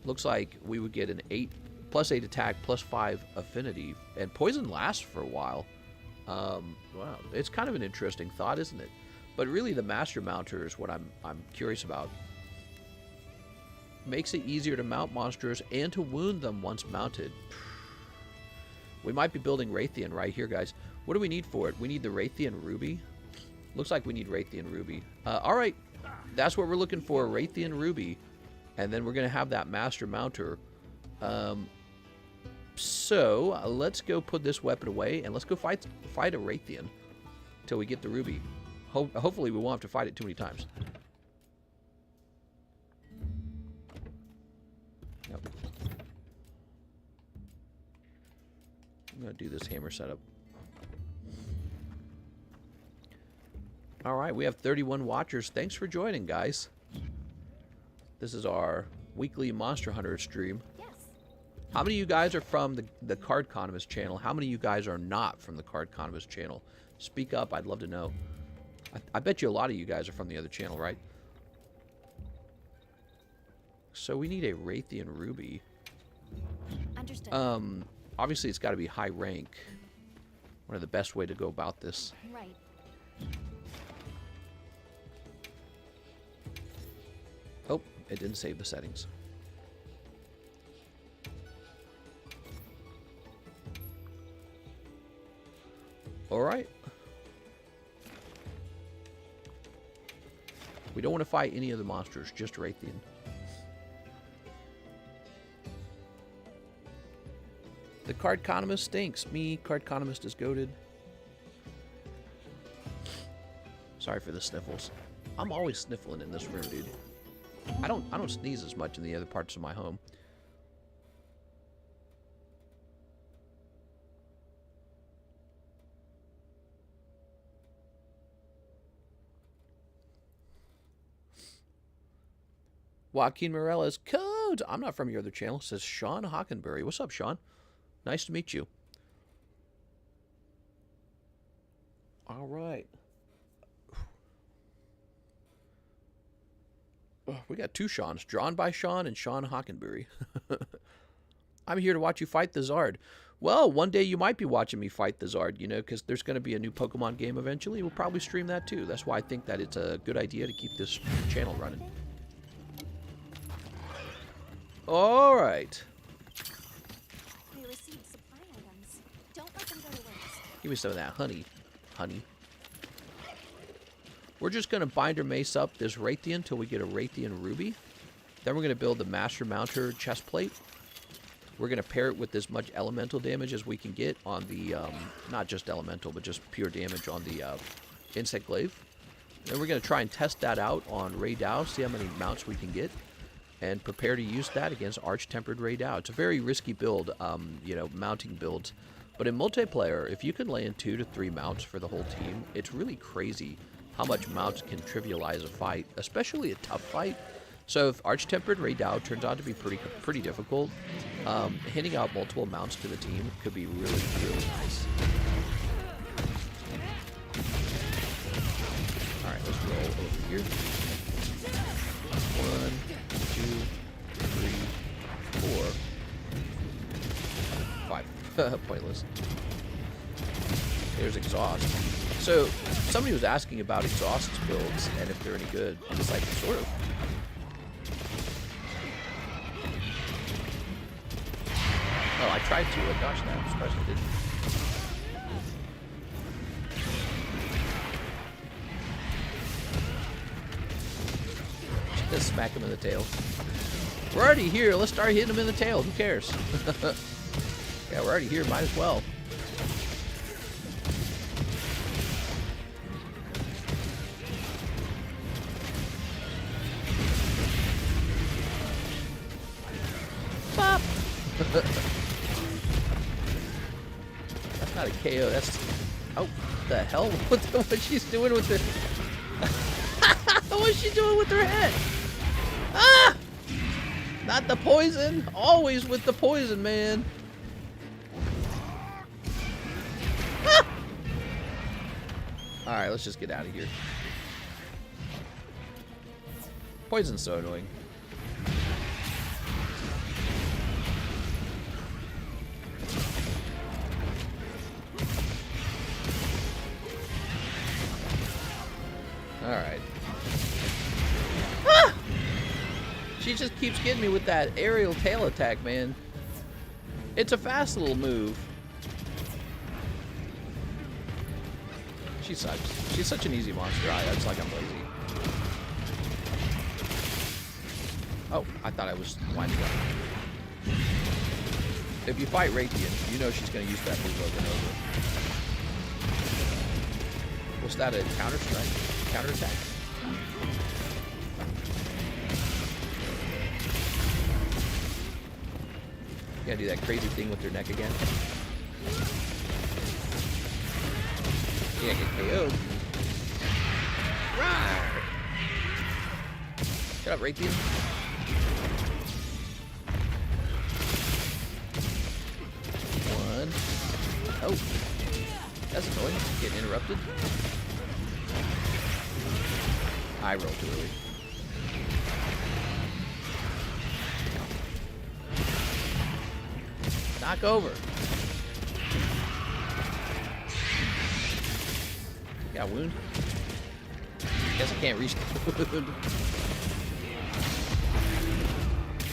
Looks like we would get an +8 attack, +5 affinity, and poison lasts for a while. Wow, it's kind of an interesting thought, isn't it? But really, the Master Mounter is what I'm curious about. Makes it easier to mount monsters and to wound them once mounted. We might be building Raytheon right here, guys. What do we need for it? We need the Raytheon Ruby. Looks like we need Raytheon Ruby. All right, that's what we're looking for, Raytheon Ruby. And then we're going to have that Master Mounter. So let's go put this weapon away, and let's go fight a Raytheon until we get the Ruby. Hopefully we won't have to fight it too many times. Yep. I'm going to do this hammer setup. All right, we have 31 watchers. Thanks for joining, guys. This is our weekly Monster Hunter stream. Yes. How many of you guys are from the Card Economist channel? How many of you guys are not from the Card Economist channel? Speak up. I'd love to know. I bet you a lot of you guys are from the other channel, right? So we need a Raytheon Ruby. Understood. Obviously it's got to be high rank. One of the best way to go about this. Right. Oh, it didn't save the settings. All right. We don't want to fight any of the monsters, just Raytheon. The Card Economist stinks. Me, Card Economist is goated. Sorry for the sniffles. I'm always sniffling in this room, dude. I don't sneeze as much in the other parts of my home. Joaquin Morales, code. I'm not from your other channel. Says Sean Hockenberry. What's up, Sean? Nice to meet you. All right. Oh, we got two Seans, drawn by Sean and Sean Hockenberry. I'm here to watch you fight the Zard. Well, one day you might be watching me fight the Zard, you know, because there's going to be a new Pokemon game eventually. We'll probably stream that too. That's why I think that it's a good idea to keep this channel running. All right. We received supply items. Don't let them go to waste. Give me some of that honey. Honey. We're just going to binder mace up this Raytheon until we get a Raytheon Ruby. Then we're going to build the Master Mounter chest plate. We're going to pair it with as much elemental damage as we can get on the, not just elemental, but just pure damage on the insect glaive. Then we're going to try and test that out on Ray Dow, see how many mounts we can get, and prepare to use that against Arch-Tempered Ray Dow. It's a very risky build, you know, mounting builds. But in multiplayer, if you can lay in 2 to 3 mounts for the whole team, it's really crazy how much mounts can trivialize a fight, especially a tough fight. So if Arch-Tempered Ray Dow turns out to be pretty difficult, hitting out multiple mounts to the team could be really, really nice. Alright, let's roll over here. 1, 2, 3, 4, 5. Pointless. There's exhaust. So somebody was asking about exhaust builds and if they're any good. And it's like, sort of. Oh, I tried to. I dodged that. I'm surprised I didn't. Just smack him in the tail. We're already here. Let's start hitting him in the tail. Who cares? Yeah, we're already here. Might as well. Bop! That's not a KO. That's... Oh, the hell? What's she's doing with her... What's she doing with her head? Ah! Not the poison. Always with the poison, man. Ah! Alright, let's just get out of here. Poison's so annoying. Alright. Ah! She just keeps getting me with that aerial tail attack, man. It's a fast little move. She sucks. She's such an easy monster. It's like I'm lazy. Oh, I thought I was winding up. If you fight Raytheon, you know she's going to use that move over and over. What's that, a counter strike? Counter attack? You gotta do that crazy thing with your neck again. Yeah, get KO'd. Rawr! Shut up, Raytheon. One. Oh. That's annoying. Getting interrupted. I rolled too early. Knock over. Got a wound? Guess I can't reach the wound.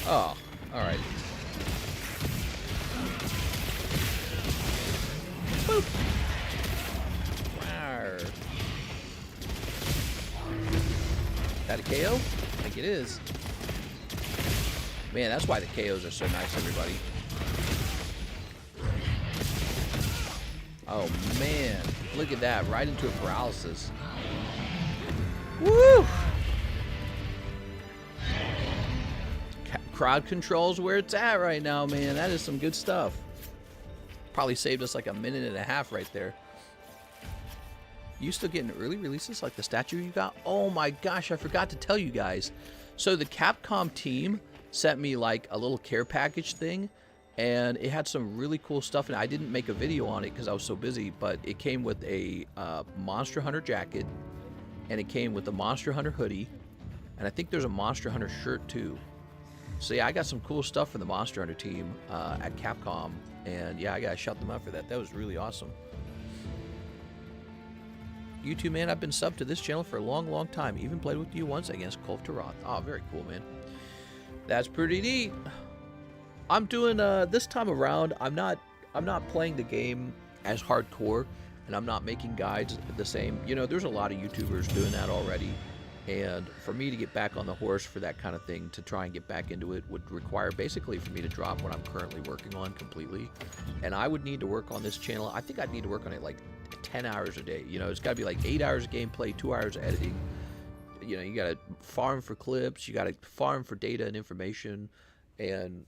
Oh, alright. Boop. Rawr. That a KO? I think it is. Man, that's why the KOs are so nice, everybody. Oh, man. Look at that. Right into a paralysis. Woo! Crowd control's where it's at right now, man. That is some good stuff. Probably saved us like a minute and a half right there. You still getting early releases like the statue you got? Oh my gosh, I forgot to tell you guys. So the Capcom team sent me like a little care package thing, and it had some really cool stuff, and I didn't make a video on it because I was so busy, but it came with a Monster Hunter jacket, and it came with a Monster Hunter hoodie, And I think there's a Monster Hunter shirt too. So yeah, I got some cool stuff from the Monster Hunter team at Capcom. And yeah, I gotta shout them out for that. That was really awesome. You too, man. I've been subbed to this channel for a long, long time. Even played with you once against Kulf Taroth. Oh, very cool, man. That's pretty neat. I'm doing this time around. I'm not playing the game as hardcore, and I'm not making guides the same. You know, there's a lot of YouTubers doing that already, and for me to get back on the horse for that kind of thing, to try and get back into it, would require basically for me to drop what I'm currently working on completely, and I would need to work on this channel. I think I'd need to work on it like 10 hours a day. You know, it's got to be like 8 hours of gameplay, 2 hours of editing. You know, you got to farm for clips, you got to farm for data and information, and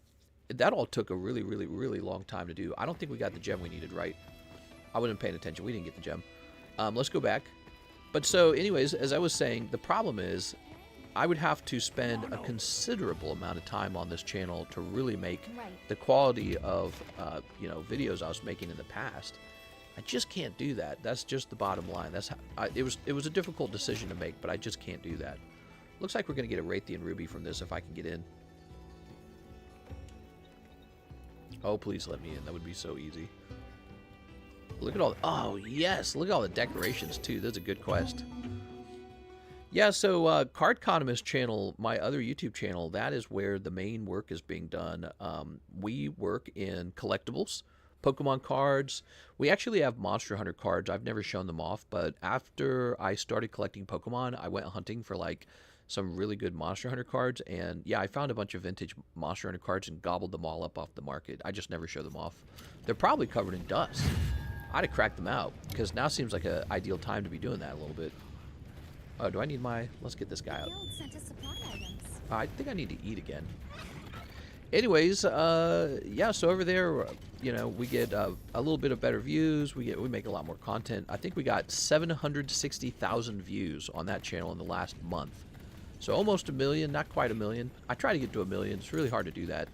that all took a really, really, really long time to do. I don't think we got the gem we needed, right? I wasn't paying attention. We didn't get the gem. Let's go back. But so, anyways, as I was saying, the problem is I would have to spend a considerable amount of time on this channel to really make the quality of, you know, videos I was making in the past. I just can't do that. That's just the bottom line. That's how, it was a difficult decision to make, but I just can't do that. Looks like we're going to get a Raytheon Ruby from this if I can get in. Oh, please let me in. That would be so easy. Look at all... Oh, yes. Look at all the decorations, too. That's a good quest. Yeah, so Card Economist channel, my other YouTube channel, that is where the main work is being done. We work in collectibles, Pokemon cards. We actually have Monster Hunter cards. I've never shown them off, but after I started collecting Pokemon, I went hunting for, like, some really good Monster Hunter cards, and yeah, I found a bunch of vintage Monster Hunter cards and gobbled them all up off the market. I just never show them off. They're probably covered in dust. I'd have cracked them out, because now seems like an ideal time to be doing that a little bit. Oh, do I need my... Let's get this guy out. Guild sent us supply items. I think I need to eat again. Anyways, yeah, so over there, you know, we get a little bit of better views. We make a lot more content. I think we got 760,000 views on that channel in the last month. So almost a million, not quite a million. I try to get to a million. It's really hard to do that.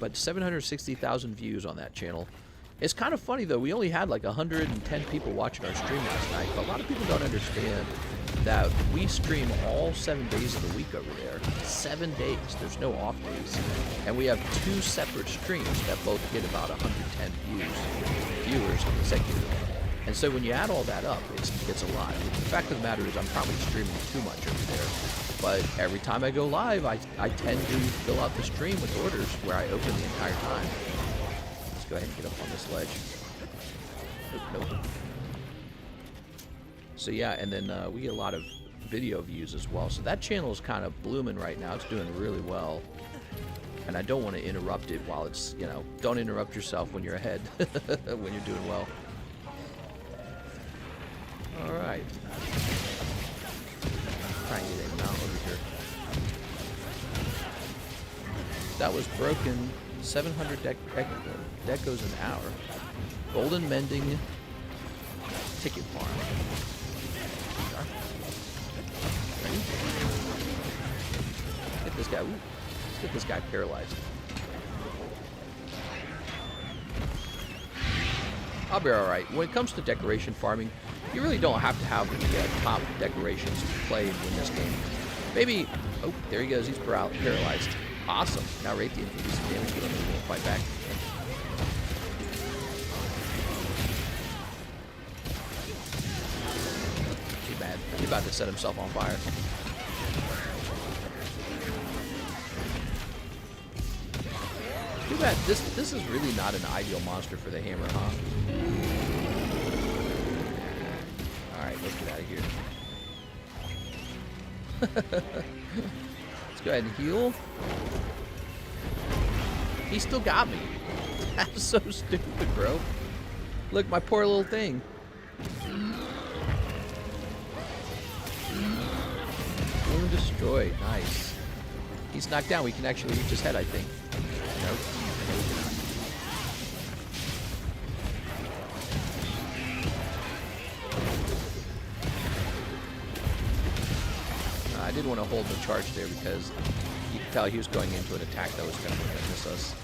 But 760,000 views on that channel. It's kind of funny, though. We only had like 110 people watching our stream last night. But a lot of people don't understand that we stream all 7 days of the week over there. 7 days. There's no off days. And we have 2 separate streams that both get about 110 viewers consecutively. And so when you add all that up, it's a lot. The fact of the matter is I'm probably streaming too much over there. But every time I go live, I tend to fill out the stream with orders where I open the entire time. Let's go ahead and get up on this ledge. Nope. So yeah, and then we get a lot of video views as well. So that channel is kind of blooming right now. It's doing really well. And I don't want to interrupt it while it's, you know, don't interrupt yourself when you're ahead, when you're doing well. Alright. Try and get a mount over here. That was broken. 700 decos an hour. Golden Mending Ticket Farm. Ready? Get this guy. Ooh. Let's get this guy paralyzed. I'll be alright. When it comes to decoration farming, you really don't have to have the top decorations to play and win this game. Maybe... Oh, there he goes. He's paralyzed. Awesome. Now Raytheon can do some damage to him and he won't fight back. Too bad. He's about to set himself on fire. Too bad. This is really not an ideal monster for the hammer, huh? Alright, let's get out of here. Let's go ahead and heal. He still got me. That's so stupid, bro. Look, my poor little thing. Wound destroyed. Nice. He's knocked down. We can actually reach his head, I think. Nope. No, we cannot. I didn't want to hold the charge there because you could tell he was going into an attack that was going to miss us.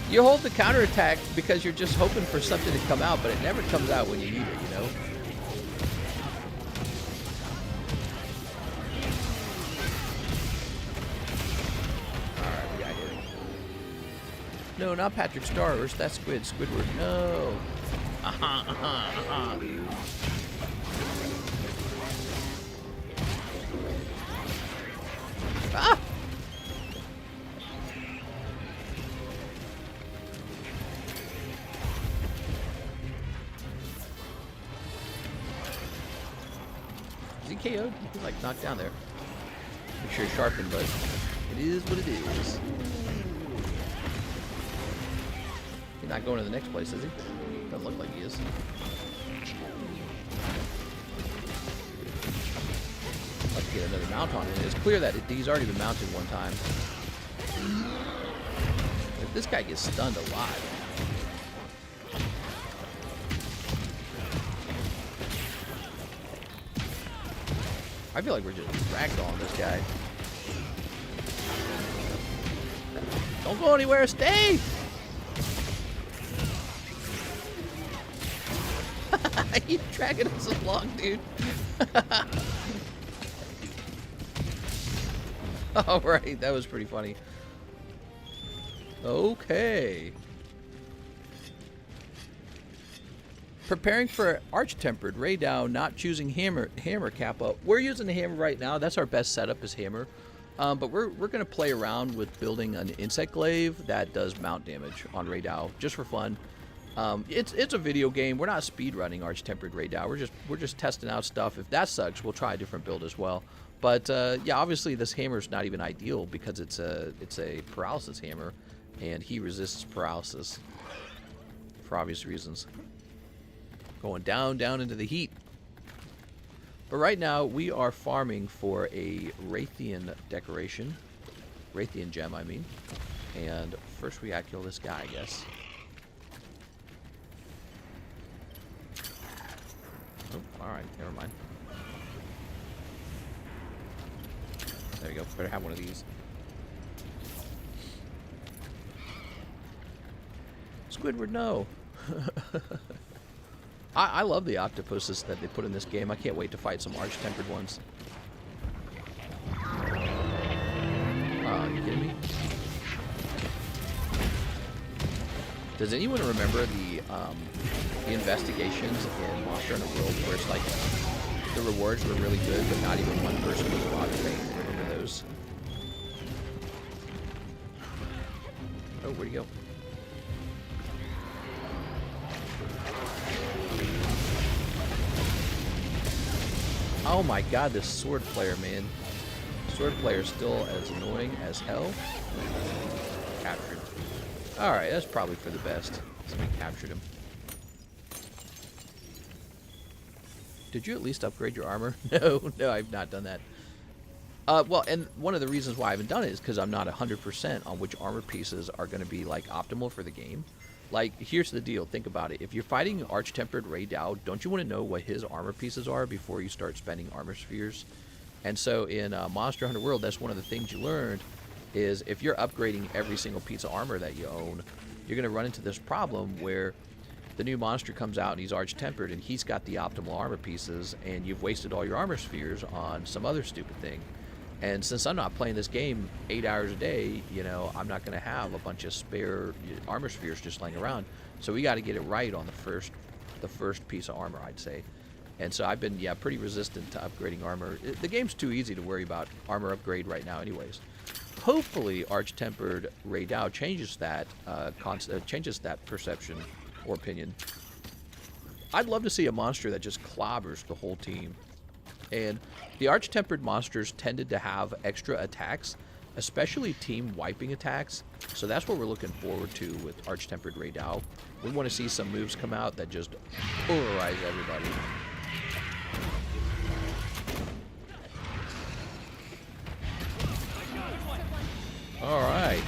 You hold the counterattack because you're just hoping for something to come out, but it never comes out when you need it, you know? Alright, we got hit. No, not Patrick Stars. That's Squidward. No. Ah! Is he KO'd? He's like knocked down there. Make sure he's sharpened, but it is what it is. He's not going to the next place, is he? Doesn't look like he is. Let's get another mount on it. It's clear that he's already been mounted one time. If this guy gets stunned alive. I feel like we're just ragdolling this guy. Don't go anywhere, stay! He's dragging us along, dude. Alright, that was pretty funny. Okay. Preparing for Arch-Tempered, Ray Dow, not choosing hammer kappa. We're using the hammer right now. That's our best setup is hammer. But we're going to play around with building an insect glaive that does mount damage on Ray Dow, just for fun. It's a video game. We're not speed running Arch-Tempered Ray Dow. We're just testing out stuff. If that sucks, we'll try a different build as well. But yeah, obviously this hammer is not even ideal because it's a paralysis hammer, and he resists paralysis for obvious reasons. Going down into the heat. But right now we are farming for a Raytheon decoration, Raytheon gem, I mean. And first we gotta kill this guy, I guess. Oh, all right, never mind. There you go. Better have one of these. Squidward, no. I love the octopuses that they put in this game. I can't wait to fight some Arch-Tempered ones. Are you kidding me? Does anyone remember the investigations in Monster Hunter World where it's like the rewards were really good, but not even one person was allowed to pay? Remember those? Oh, where'd he go? Oh my god, this sword player, man. Sword player is still as annoying as hell. Captured. Alright, that's probably for the best. Somebody captured him. Did you at least upgrade your armor? No, I've not done that. Well, and one of the reasons why I haven't done it is because I'm not 100% on which armor pieces are going to be, like, optimal for the game. Like, here's the deal. Think about it. If you're fighting Arch-Tempered Ray Dow, don't you want to know what his armor pieces are before you start spending armor spheres? And so in Monster Hunter World, that's one of the things you learned is if you're upgrading every single piece of armor that you own, you're going to run into this problem where the new monster comes out and he's Arch-Tempered and he's got the optimal armor pieces and you've wasted all your armor spheres on some other stupid thing. And since I'm not playing this game 8 hours a day, you know, I'm not going to have a bunch of spare armor spheres just laying around. So we got to get it right on the first piece of armor, I'd say. And so I've been, yeah, pretty resistant to upgrading armor. The game's too easy to worry about armor upgrade right now anyways. Hopefully Arch-Tempered Ray Dow changes that, changes that perception or opinion. I'd love to see a monster that just clobbers the whole team. And the Arch-Tempered monsters tended to have extra attacks, especially team wiping attacks. So that's what we're looking forward to with Arch-Tempered Ray Dow. We want to see some moves come out that just polarize everybody. Alright.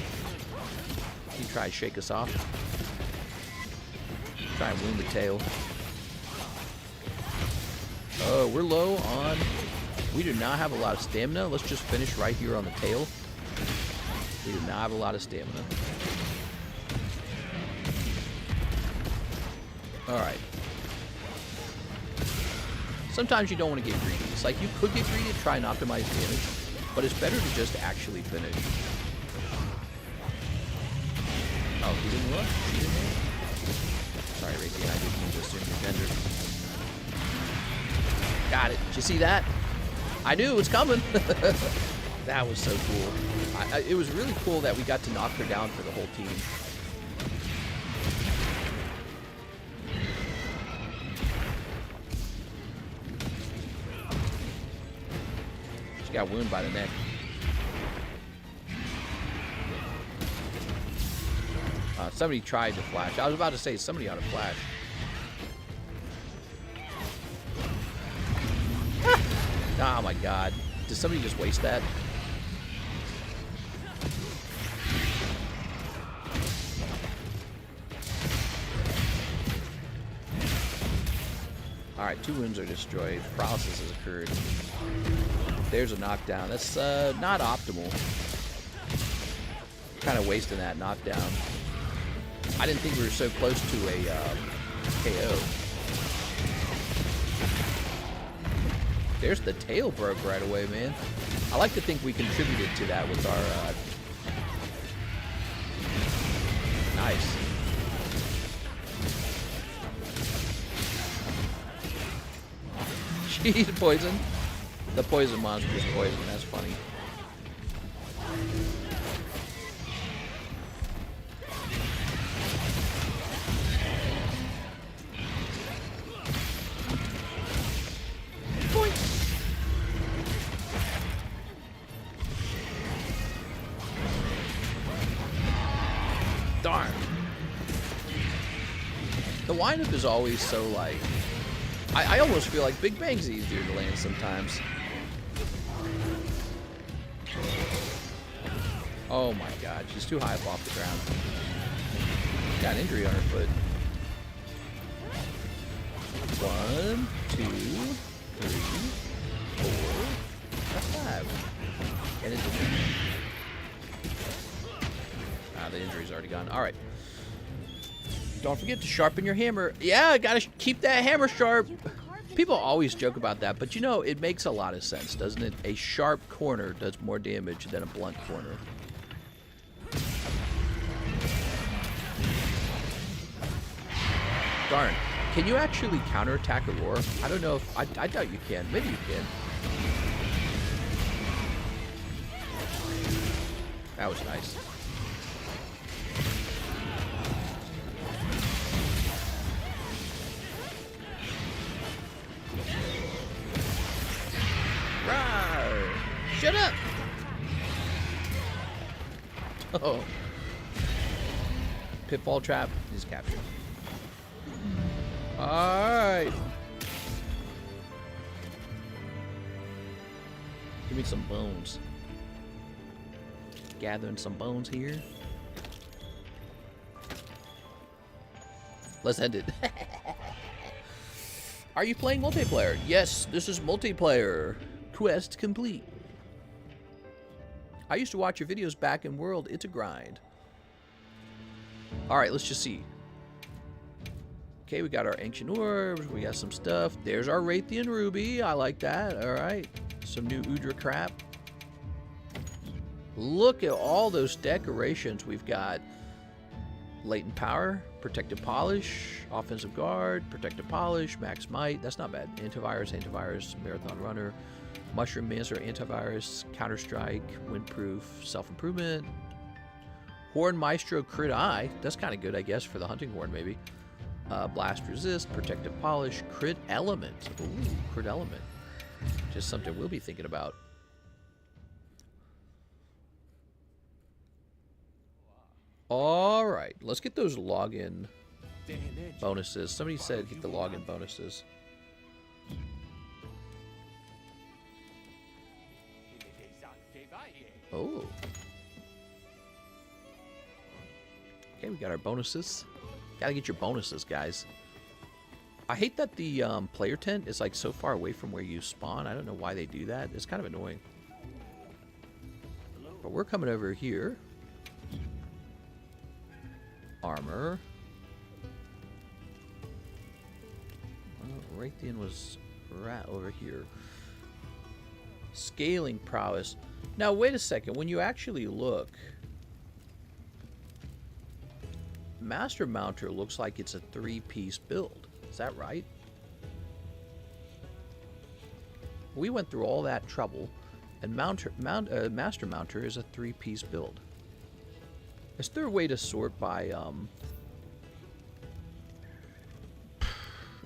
He tried to shake us off. Try and wound the tail. Oh, we're low on... We do not have a lot of stamina. Let's just finish right here on the tail. We do not have a lot of stamina. Alright. Sometimes you don't want to get greedy. It's like you could get greedy and try and optimize damage, but it's better to just actually finish. Oh, he didn't look? She didn't look? Sorry, Raytheon, I didn't mean to assume your gender. Got it. Did you see that? I knew it was coming. That was so cool. It was really cool that we got to knock her down for the whole team. She got wounded by the neck. Somebody tried to flash. I was about to say somebody ought to flash. Oh my god. Did somebody just waste that? Alright, 2 wounds are destroyed. Paralysis has occurred. There's a knockdown. That's not optimal. Kind of wasting that knockdown. I didn't think we were so close to a KO. There's the tail broke right away, man. I like to think we contributed to that with our... Nice. She's poison. The poison monster is poison. That's funny. Darn. The windup is always so like... I almost feel like Big Bang's easier to land sometimes. Oh my god, she's too high up off the ground. Got an injury on her foot. 1, 2, 3, 4, 5. And it's... the injury's already gone. Alright. Don't forget to sharpen your hammer. Yeah, gotta keep that hammer sharp. People always joke about that, but you know, it makes a lot of sense, doesn't it? A sharp corner does more damage than a blunt corner. Darn. Can you actually counterattack a roar? I don't know if... I doubt you can. Maybe you can. That was nice. Shut up! Oh. Pitfall trap is captured. Alright. Give me some bones. Gathering some bones here. Let's end it. Are you playing multiplayer? Yes, this is multiplayer. Quest complete. I used to watch your videos back in World. It's a grind. Alright, let's just see. Okay, we got our ancient orbs. We got some stuff. There's our Raytheon Ruby. I like that. Alright. Some new Udra crap. Look at all those decorations. We've got latent power, protective polish, offensive guard, protective polish, max might. That's not bad. Antivirus, marathon runner, mushroom master, antivirus, counter strike, windproof, self-improvement, horn maestro, crit eye. That's kind of good, I guess, for the hunting horn maybe. Blast resist, protective polish, crit element. Ooh, crit element. Just something we'll be thinking about. All right, let's get those login bonuses. Somebody said get the login bonuses. Oh. Okay, we got our bonuses. Gotta get your bonuses, guys. I hate that the player tent is like so far away from where you spawn. I don't know why they do that. It's kind of annoying. But we're coming over here. armor. Well, Raytheon was right over here. Scaling prowess. Now, wait a second. When you actually look, Master Mounter looks like it's a 3-piece build. Is that right? We went through all that trouble, and Master Mounter is a 3-piece build. Is there a way to sort by,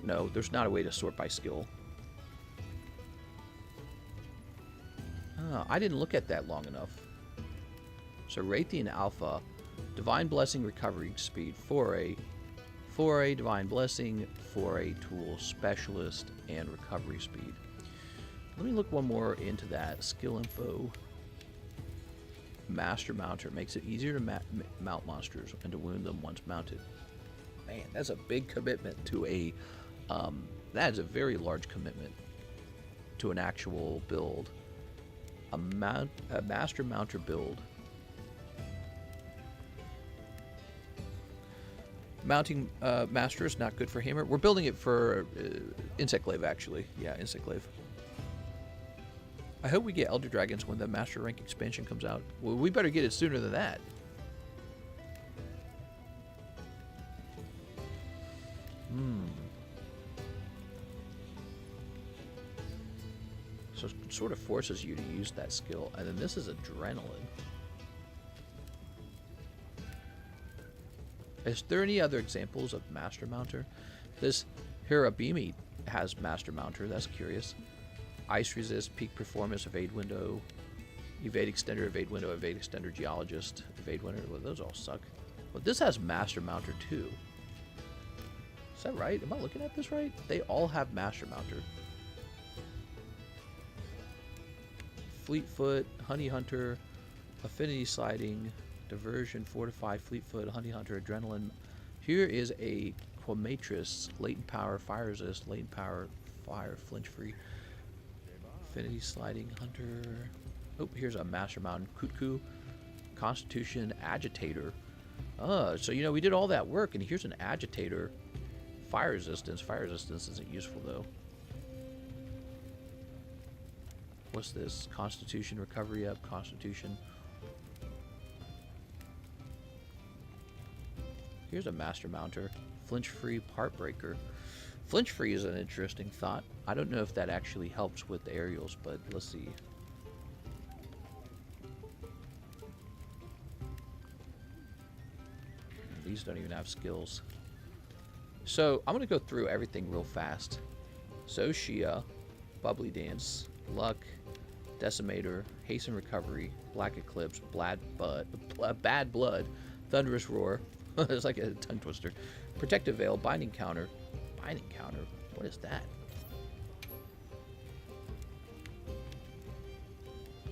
No, there's not a way to sort by skill. Oh, I didn't look at that long enough. So Raytheon Alpha, Divine Blessing recovery speed, 4A, 4A Divine Blessing, 4A tool specialist, and recovery speed. Let me look one more into that. Skill info. Master Mounter makes it easier to mount monsters and to wound them once mounted. Man, that's a big commitment to a. That is a very large commitment to an actual build. A Master Mounter build. Mounting Master is not good for Hammer. We're building it for Insect Glaive, actually. Yeah, Insect Glaive. I hope we get Elder Dragons when the Master Rank expansion comes out. Well, we better get it sooner than that. So it sort of forces you to use that skill. And then this is Adrenaline. Is there any other examples of Master Mounter? This Hirabimi has Master Mounter. That's curious. Ice Resist, Peak Performance, Evade Window, Evade Extender, Evade Window, Evade Extender, Geologist, Evade Window. Well, those all suck. But this has Master Mounter too. Is that right? Am I looking at this right? They all have Master Mounter. Fleetfoot, Honey Hunter, Affinity Sliding, Diversion, Fortify, Fleetfoot, Honey Hunter, Adrenaline. Here is a Quamatrix, Latent Power, Fire Resist, Latent Power, Fire, Flinch Free. Affinity Sliding Hunter. Oh, here's a Master Mountain Kutku. Constitution Agitator. So you know we did all that work, and here's an Agitator. Fire Resistance. Fire Resistance isn't useful though. What's this? Constitution Recovery up. Constitution. Here's a Master Mounter. Flinch Free Heartbreaker. Flinch Free is an interesting thought. I don't know if that actually helps with the aerials, but let's see. These don't even have skills. So I'm going to go through everything real fast. So Shia, Bubbly Dance, Luck, Decimator, Hasten Recovery, Black Eclipse, Bad Blood, Thunderous Roar. It's like a tongue twister. Protective Veil, Binding Counter. Binding Counter? What is that?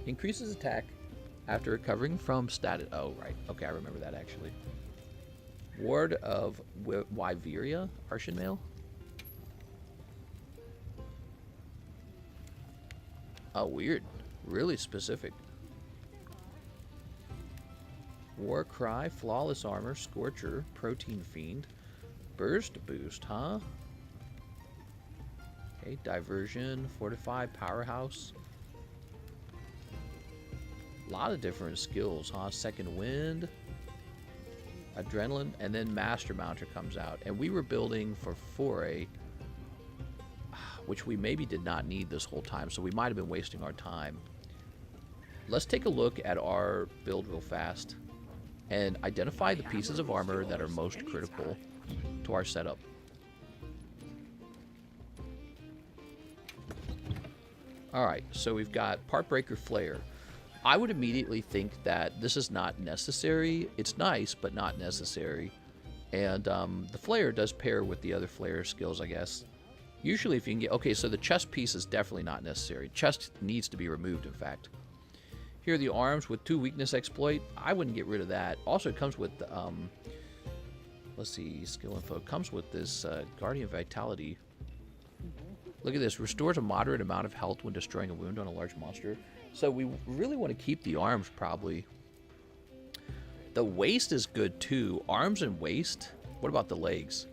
Increases attack after recovering from status. Oh, right. Okay, I remember that actually. Ward of Wyveria, Arshan Mail. Oh, weird. Really specific. War Cry, Flawless Armor, Scorcher, Protein Fiend, Burst Boost, huh? Okay, Diversion, Fortify, Powerhouse. A lot of different skills, huh? Second Wind, Adrenaline, and then Master Mounter comes out. And we were building for 4A, which we maybe did not need this whole time, so we might have been wasting our time. Let's take a look at our build real fast and identify the pieces of armor that are most critical to our setup. Alright, so we've got Partbreaker Flare. I would immediately think that this is not necessary. It's nice, but not necessary. And the Flare does pair with the other Flare skills, I guess. Usually if you can get... Okay, so the chest piece is definitely not necessary. Chest needs to be removed, in fact. Here are the arms with 2 weakness exploit. I wouldn't get rid of that. Also, it comes with, let's see, skill info. It comes with this Guardian Vitality. Look at this. Restores a moderate amount of health when destroying a wound on a large monster. So we really want to keep the arms, probably. The waist is good too. Arms and waist. What about the legs?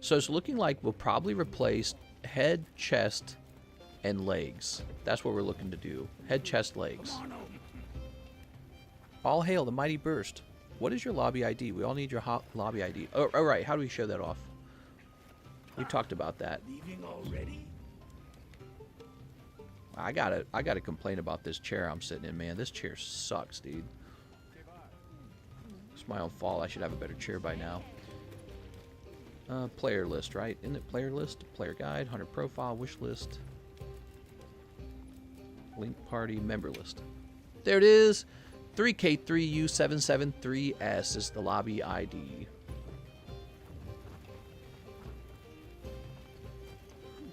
So it's looking like we'll probably replace head, chest, and legs. That's what we're looking to do. Head, chest, legs. All hail the mighty burst. What is your lobby ID? We all need your lobby ID. Oh, all right. How do we show that off? We talked about that. Leaving already? I gotta complain about this chair I'm sitting in, man. This chair sucks, dude. It's my own fault. I should have a better chair by now. Player list, right? Isn't it player list? Player guide, hunter profile, wish list, link party, member list. There it is. 3K3U773S is the lobby ID.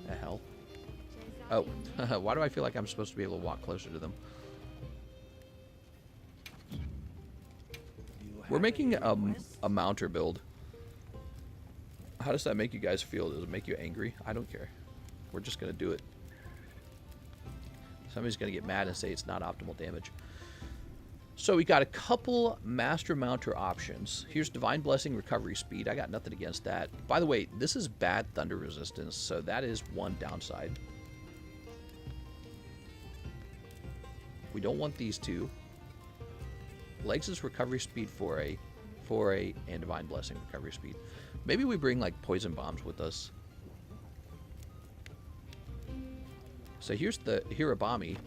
The hell? Oh, why do I feel like I'm supposed to be able to walk closer to them? We're making a mounter build. How does that make you guys feel? Does it make you angry? I don't care. We're just going to do it. Somebody's going to get mad and say it's not optimal damage. So we got a couple master mounter options. Here's Divine Blessing recovery speed. I got nothing against that. By the way, this is bad thunder resistance, so that is one downside. We don't want these two. Legs is recovery speed 4A, 4A, and Divine Blessing recovery speed. Maybe we bring like poison bombs with us. So here's the Hirabami.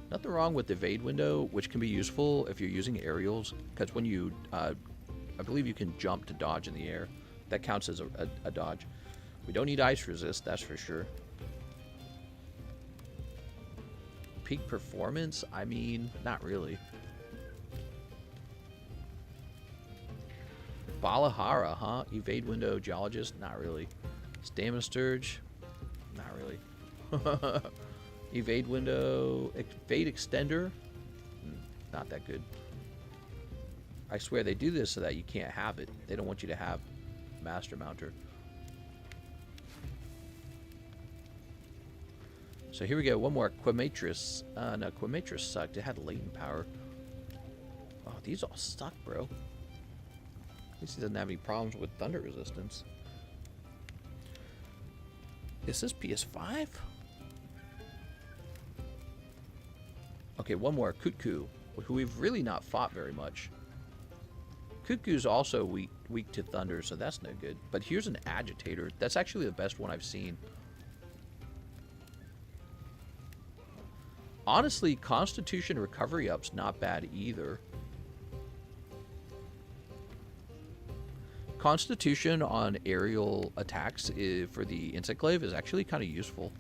Nothing wrong with the evade window, which can be useful if you're using aerials, because when you, I believe you can jump to dodge in the air. That counts as a dodge. We don't need ice resist, that's for sure. Peak performance? I mean, not really. Balahara, huh? Evade window, geologist? Not really. Stamina Sturge? Not really. Evade window, evade extender? Not that good. I swear they do this so that you can't have it. They don't want you to have Master Mounter. So here we go, one more. Quematrix. No, Quematrix sucked. It had latent power. Oh, these all suck, bro. At least he doesn't have any problems with thunder resistance. Is this PS5? Okay, one more. Kutku, who we've really not fought very much. Kutku's also weak to thunder, so that's no good. But here's an agitator. That's actually the best one I've seen. Honestly, Constitution recovery up's not bad either. Constitution on aerial attacks for the insect glaive is actually kind of useful.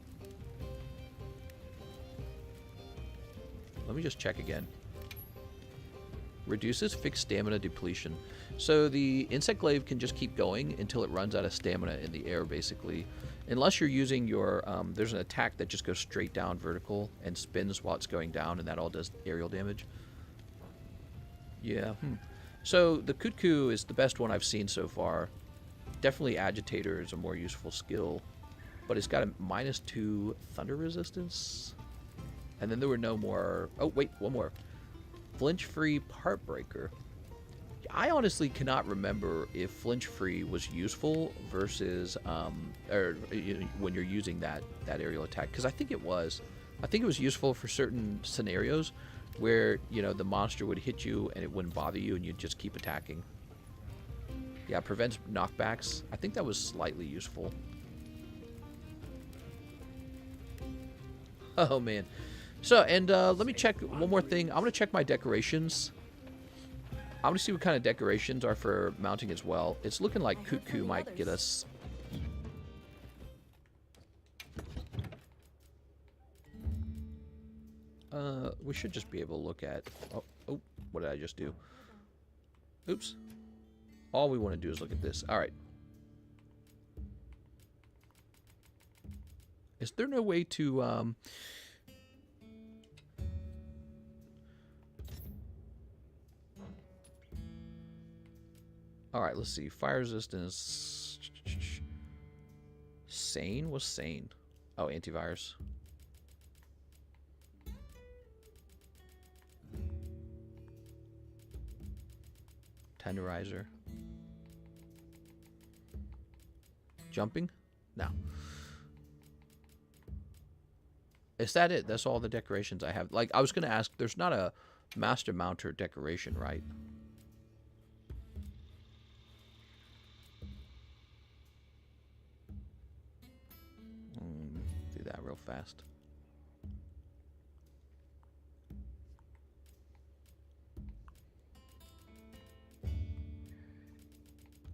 Let me just check again. Reduces fixed stamina depletion. So the insect glaive can just keep going until it runs out of stamina in the air, basically. Unless you're using your, there's an attack that just goes straight down vertical and spins while it's going down, and that all does aerial damage. Yeah, So the Kutku is the best one I've seen so far. Definitely Agitator is a more useful skill, but it's got a -2 thunder resistance. And then there were no more, oh wait, one more. Flinch-free Part Breaker. I honestly cannot remember if flinch-free was useful versus, when you're using that aerial attack, because I think it was. I think it was useful for certain scenarios where, you know, the monster would hit you and it wouldn't bother you and you'd just keep attacking. Yeah, prevents knockbacks. I think that was slightly useful. Oh, man. So, and let me check one more thing. I'm going to check my decorations. I'm going to see what kind of decorations are for mounting as well. It's looking like Kutku might get us. We should just be able to look at... Oh, what did I just do? Oops. All we want to do is look at this. All right. Is there no way to... All right, let's see. Fire resistance. Sane? What's sane? Oh, antivirus. Tenderizer. Jumping? No. Is that it? That's all the decorations I have. Like, I was going to ask, there's not a master mounter decoration, right? Do that real fast.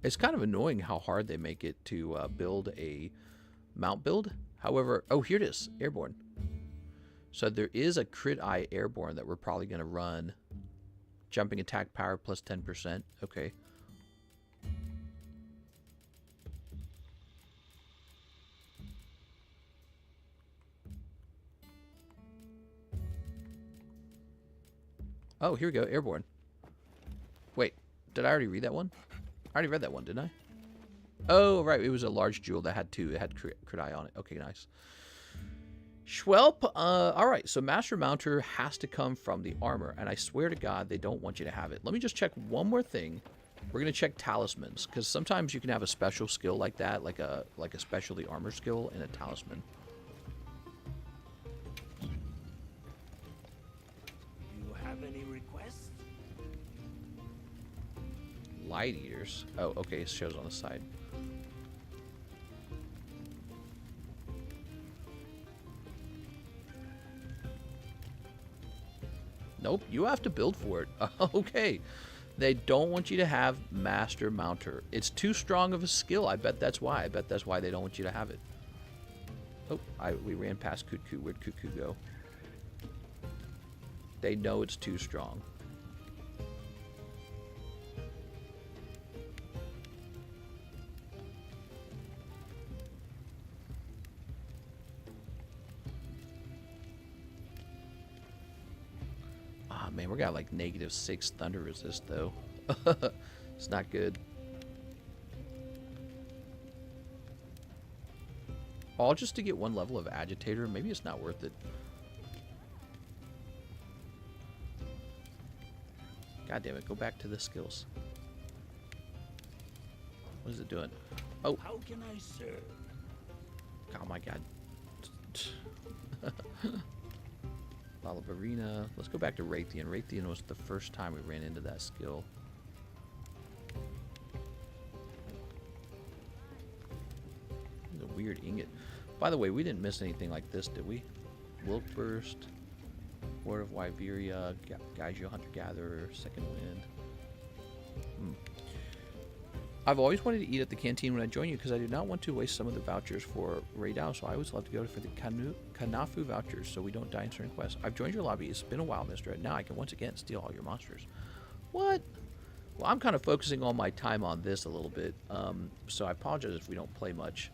It's kind of annoying how hard they make it to build a mount build. However, oh, here it is, airborne. So there is a crit eye airborne that we're probably going to run. Jumping attack power plus 10%. Okay. Oh, here we go, airborne. Wait, did I already read that one? I already read that one, didn't I? Oh, right. It was a large jewel that had two. It had crit eye on it. Okay, nice. Schwelp. All right. So Master Mounter has to come from the armor. And I swear to God, they don't want you to have it. Let me just check one more thing. We're going to check talismans. Because sometimes you can have a special skill like that. Like a specialty armor skill and a talisman. Do you have any requests? Light eaters. Oh, okay. It shows on the side. Nope, you have to build for it. Okay. They don't want you to have Master Mounter. It's too strong of a skill. I bet that's why. I bet that's why they don't want you to have it. Oh, we ran past Cuckoo. Where'd Cuckoo go? They know it's too strong. Man, we got like -6 thunder resist though. It's not good. All just to get one level of agitator. Maybe it's not worth it. God damn it! Go back to the skills. What is it doing? Oh! How can I serve? Oh my God! Balabarina. Let's go back to Raytheon. Raytheon was the first time we ran into that skill. The weird ingot. By the way, we didn't miss anything like this, did we? Wilk Burst, Word of Wyveria, Gaiju Hunter-Gatherer, Second Wind. I've always wanted to eat at the canteen when I join you because I do not want to waste some of the vouchers for Raidao, so I always love to go for the Kanafu vouchers so we don't die in certain quests. I've joined your lobby. It's been a while, mister. Now I can once again steal all your monsters. What? Well, I'm kind of focusing all my time on this a little bit, so I apologize if we don't play much.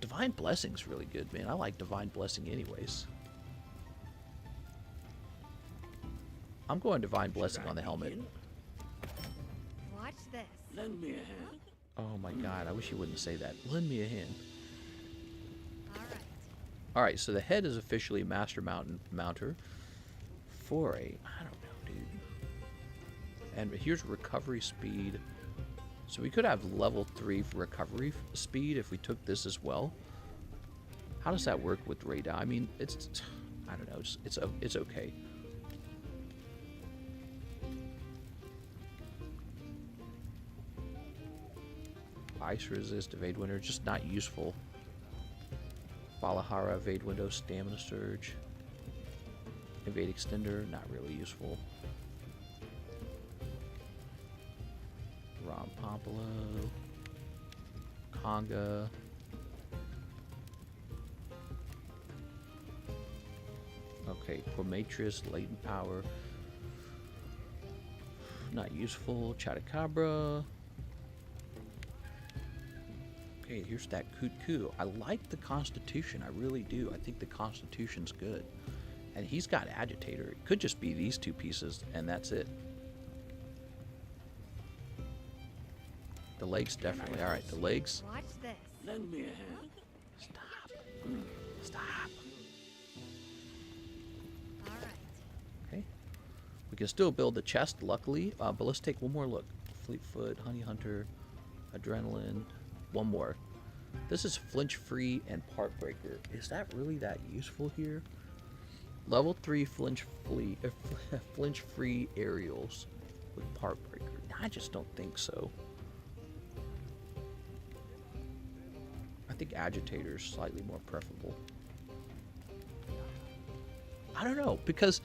Divine Blessing's really good, man. I like Divine Blessing anyways. I'm going Divine Blessing on the helmet. Watch this. Lend me a hand. Oh my God, I wish you wouldn't say that. Lend me a hand. All right. Alright, so the head is officially Master Mounter for a, I don't know, dude. And here's recovery speed. So we could have level 3 for recovery speed if we took this as well. How does that work with Radar? I mean, it's, I don't know, it's okay. Ice resist, evade window, just not useful. Balahara, evade window, stamina surge. Evade extender, not really useful. Rom Pompolo. Conga. Okay, Formatris, latent power. Not useful. Chatacabra. Okay, here's that Kutku. I like the Constitution. I really do. I think the Constitution's good. And he's got Agitator. It could just be these two pieces, and that's it. The legs, definitely. Alright, the legs. Watch this. Lend me a hand. Stop. Stop. All right. Okay. can still build the chest, luckily. But let's take one more look. Fleetfoot, Honey Hunter, Adrenaline. One more. This is Flinch Free and Part Breaker. Is that really that useful here? Level 3 Flinch Free Aerials with Part Breaker. I just don't think so. I think Agitator is slightly more preferable. I don't know, because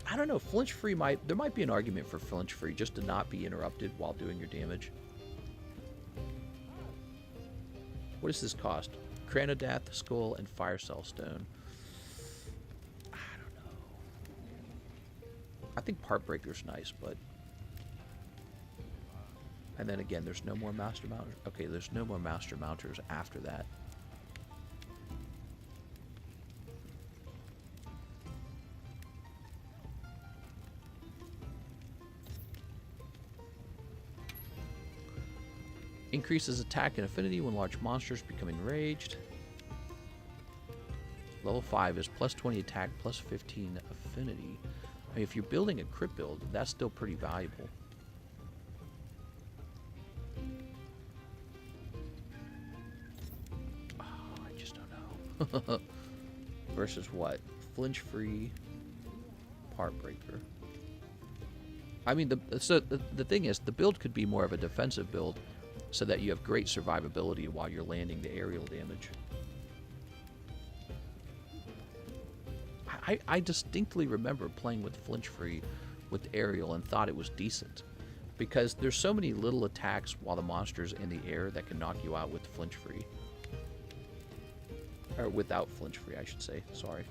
I don't know, Flinch Free there might be an argument for Flinch Free just to not be interrupted while doing your damage. What does this cost? Cranodath, Skull, and Fire Cell Stone. I don't know. I think Part Breaker's nice, but... And then again, there's no more Master Mounters. Okay, there's no more Master Mounters after that. Increases attack and affinity when large monsters become enraged. Level 5 is plus 20 attack, plus 15 affinity. I mean, if you're building a crit build, that's still pretty valuable. Oh, I just don't know. Versus what? Flinch Free, Part Breaker. I mean, the thing is, the build could be more of a defensive build, so that you have great survivability while you're landing the aerial damage. I distinctly remember playing with Flinch Free with aerial and thought it was decent, because there's so many little attacks while the monster's in the air that can knock you out with Flinch Free. Or without Flinch Free, I should say. Sorry.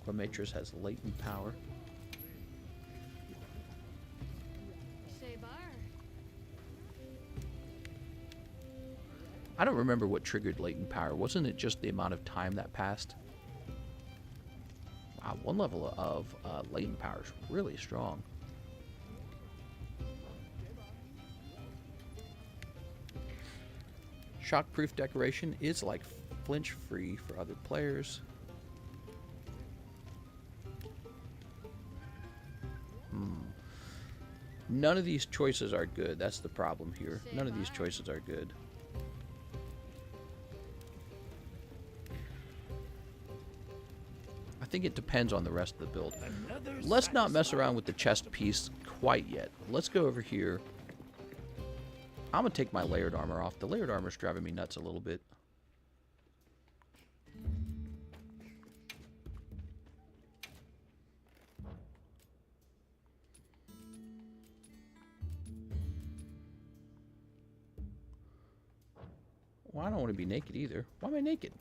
Quamatrix has latent power. I don't remember what triggered latent power. Wasn't it just the amount of time that passed? Wow, one level of latent power is really strong. Shockproof decoration is like Flinch Free for other players. None of these choices are good. That's the problem here. None of these choices are good. I think it depends on the rest of the build. Let's not mess around with the chest piece quite yet. Let's go over here. I'm going to take my layered armor off. The layered armor is driving me nuts a little bit. Well, I don't want to be naked either. Why am I naked?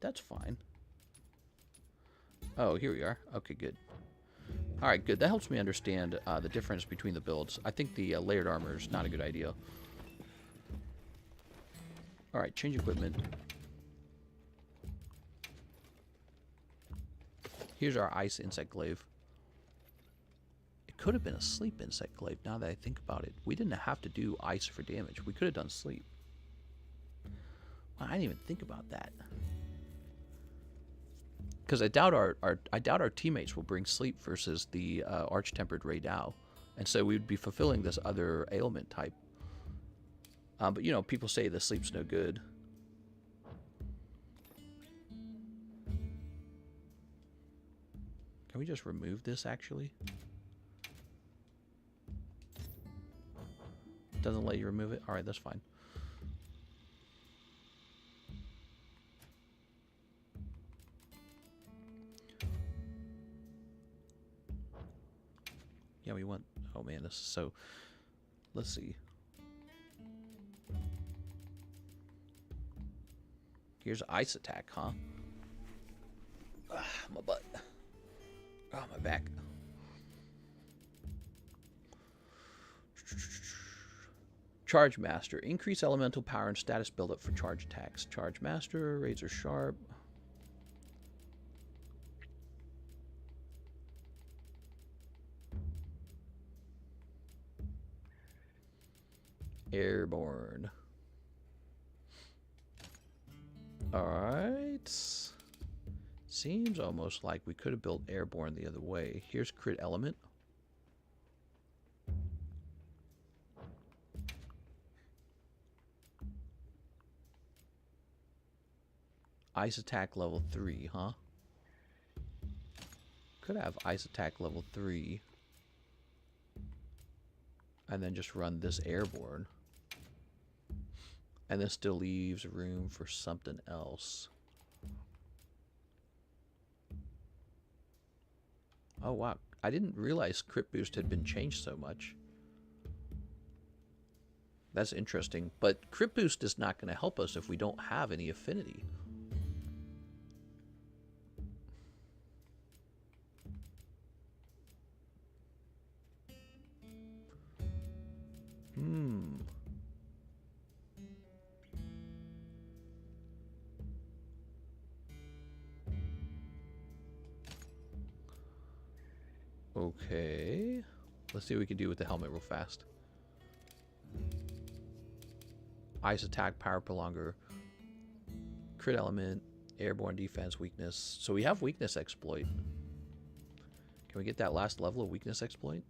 That's fine. Oh, here we are. Okay, good. Alright, good. That helps me understand the difference between the builds. I think the layered armor is not a good idea. Alright, change equipment. Here's our ice insect glaive. It could have been a sleep insect glaive now that I think about it. We didn't have to do ice for damage. We could have done sleep. Well, I didn't even think about that. Because I doubt our teammates will bring sleep versus the Arch-Tempered Raydao. And so we would be fulfilling this other ailment type. But, you know, people say the sleep's no good. Can we just remove this, actually? Doesn't let you remove it? Alright, that's fine. Yeah, we want... Oh, man, this is so... Let's see. Here's ice attack, huh? Ah, my butt. Oh, my back. Charge Master. Increase elemental power and status buildup for charge attacks. Charge Master. Razor Sharp. Airborne. Alright. Seems almost like we could have built airborne the other way. Here's crit element. Ice attack level 3, huh? Could have ice attack level 3. And then just run this airborne. And this still leaves room for something else. Oh wow, I didn't realize crit boost had been changed so much. That's interesting, but crit boost is not going to help us if we don't have any affinity. Okay. Let's see what we can do with the helmet real fast. Ice attack, power prolonger, crit element, airborne defense, weakness. So we have weakness exploit. Can we get that last level of weakness exploit?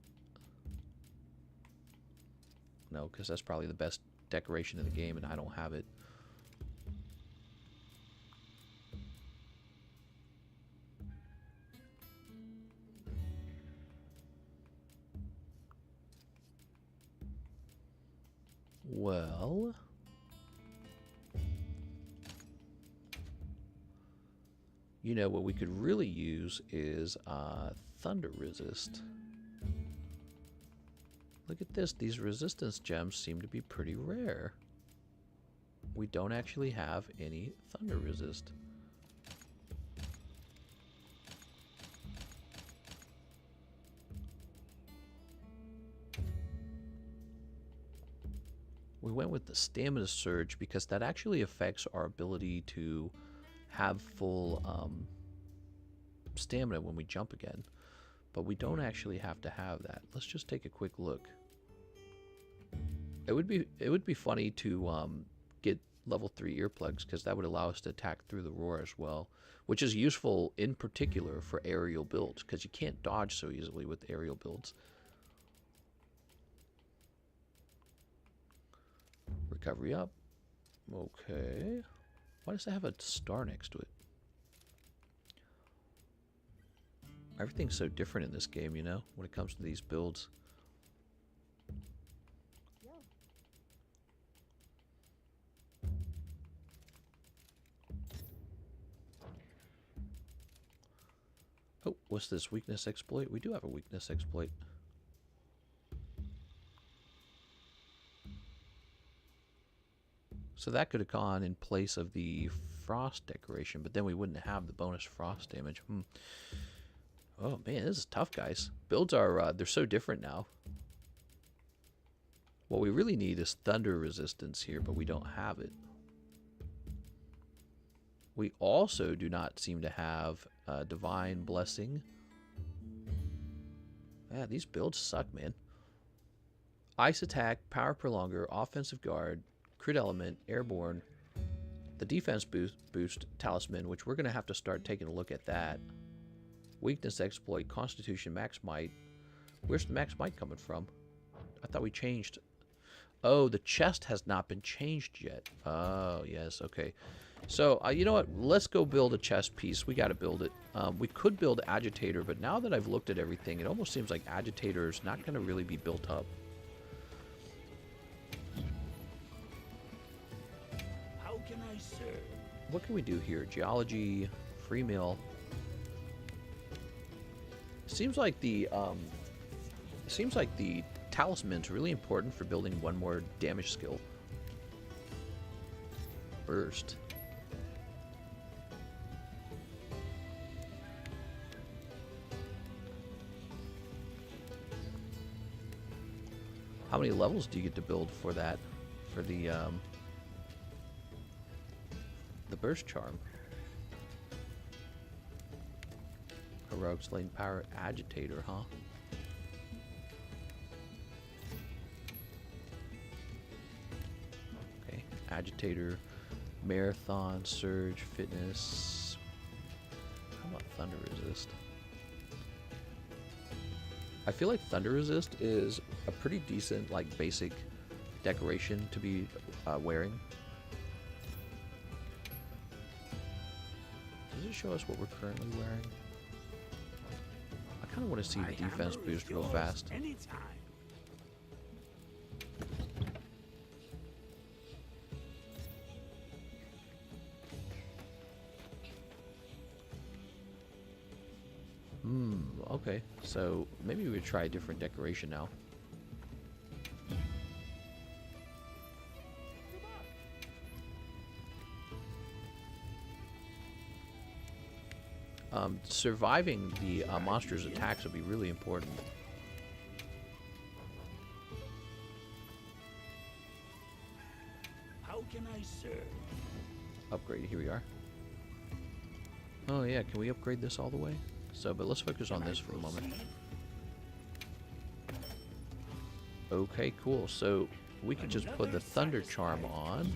No, because that's probably the best decoration in the game and I don't have it. Well, you know what we could really use is thunder resist. Look at this. These resistance gems seem to be pretty rare. We don't actually have any thunder resist. We went with the stamina surge because that actually affects our ability to have full stamina when we jump again. But we don't actually have to have that. Let's just take a quick look. It would be funny to get level 3 earplugs because that would allow us to attack through the roar as well, which is useful in particular for aerial builds because you can't dodge so easily with aerial builds. Recovery up. Okay. Why does that have a star next to it? Everything's so different in this game, you know, when it comes to these builds. Oh, what's this? Weakness exploit? We do have a weakness exploit. So that could have gone in place of the frost decoration, but then we wouldn't have the bonus frost damage. Oh man, this is tough, guys. Builds are, they're so different now. What we really need is thunder resistance here, but we don't have it. We also do not seem to have divine blessing. Yeah, these builds suck, man. Ice attack, power prolonger, offensive guard, crit element, airborne, the defense boost talisman, which we're going to have to start taking a look at that. Weakness exploit, constitution, max might. Where's the max might coming from? I thought we changed. Oh, the chest has not been changed yet. Oh, yes, okay. So, you know what? Let's go build a chest piece. We got to build it. We could build agitator, but now that I've looked at everything, it almost seems like agitator is not going to really be built up. How can I serve? What can we do here? Geology, free meal. Seems like the talisman's really important for building one more damage skill. Burst. How many levels do you get to build for that? For the burst charm. Heroic Slaying Power Agitator, huh? agitator, marathon, surge, fitness. How about thunder resist? I feel like thunder resist is a pretty decent, like, basic decoration to be wearing. Does it show us what we're currently wearing? I kind of want to see the defense boost real fast. Anytime. Okay, so maybe we would try a different decoration now. Surviving the monster's attacks would be really important. How can I serve? Upgrade, here we are. Oh yeah, can we upgrade this all the way? So, but let's focus on this for the moment. Okay, cool. So we can just put the Thunder Charm on,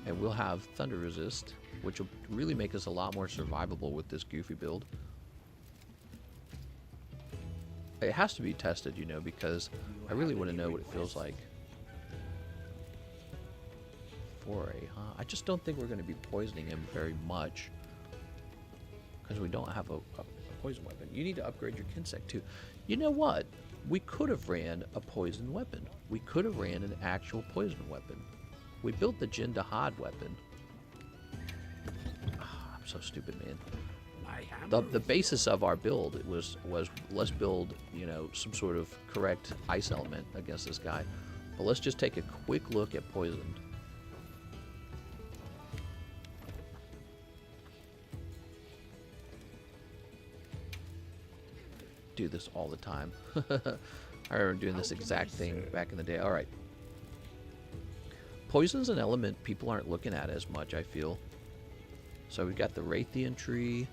and we'll have Thunder Resist, which will really make us a lot more survivable with this goofy build. It has to be tested, you know, because I really want to know what it feels like. Foray, huh? I just don't think we're going to be poisoning him very much, because we don't have a poison weapon. You need to upgrade your Kinsect too. You know what? We could have ran a poison weapon. We could have ran an actual poison weapon. We built the Jin Dahad weapon. Oh, I'm so stupid, man. The basis of our build was let's build, you know, some sort of correct ice element against this guy. But let's just take a quick look at poisoned. Do this all the time. I remember doing this exact thing back in the day. All right. Poison's an element people aren't looking at as much, I feel. So we've got the Raytheon tree,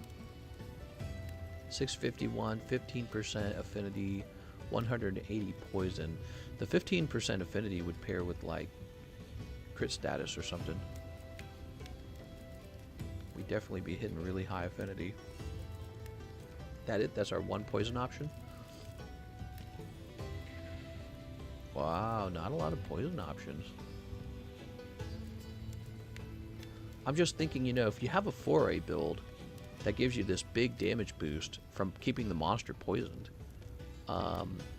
651, 15% affinity, 180 poison. The 15% affinity would pair with like crit status or something. We'd definitely be hitting really high affinity. That it? That's our one poison option? Wow, not a lot of poison options. I'm just thinking, you know, if you have a foray build that gives you this big damage boost from keeping the monster poisoned,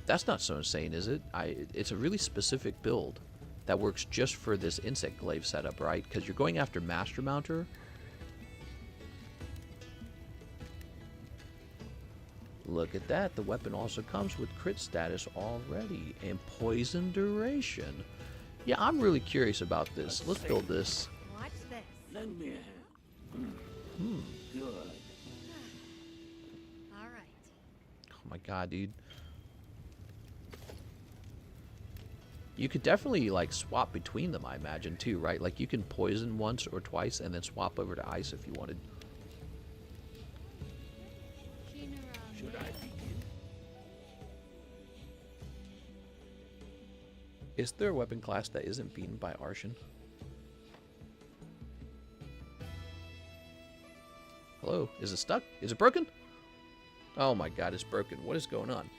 that's not so insane, is it? It's a really specific build that works just for this insect glaive setup, right? Because you're going after Master Mounter. Look at that. The weapon also comes with crit status already and poison duration. Yeah, I'm really curious about this. Let's build this. Watch this. Lend me a hand. Good. All right. Oh my god, dude. You could definitely like swap between them, I imagine, too, right? Like you can poison once or twice and then swap over to ice if you wanted. Should I begin? Is there a weapon class that isn't beaten by Arshan? Hello? Is it stuck? Is it broken? Oh my god, it's broken. What is going on?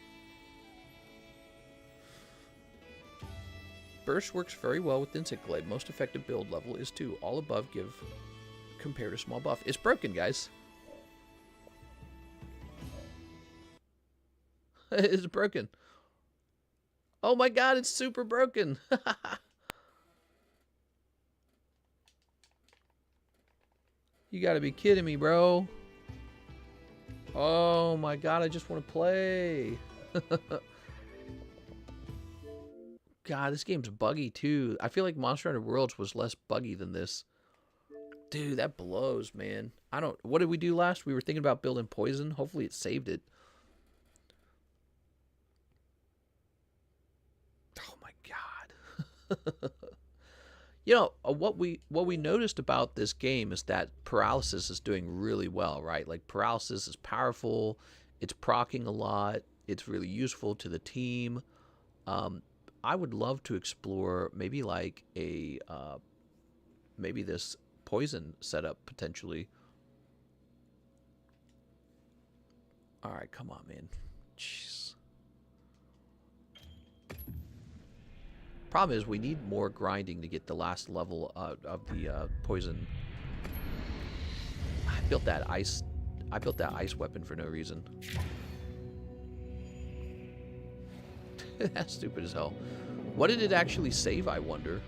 Burst works very well with Insect Glaive. Most effective build level is 2. All above give compare to small buff. It's broken, guys. It's broken. Oh my god, it's super broken. You gotta be kidding me, bro. Oh my god, I just want to play. God, this game's buggy too. I feel like Monster Hunter Worlds was less buggy than this. Dude, that blows, man. What did we do last? We were thinking about building poison. Hopefully it saved it. Oh my god. You know, what we noticed about this game is that paralysis is doing really well, right? Like paralysis is powerful, it's proccing a lot, it's really useful to the team. I would love to explore maybe like a maybe this poison setup potentially. All right, come on, man. Jeez. Problem is, we need more grinding to get the last level of the poison. I built that ice weapon for no reason. That's stupid as hell. What did it actually save, I wonder?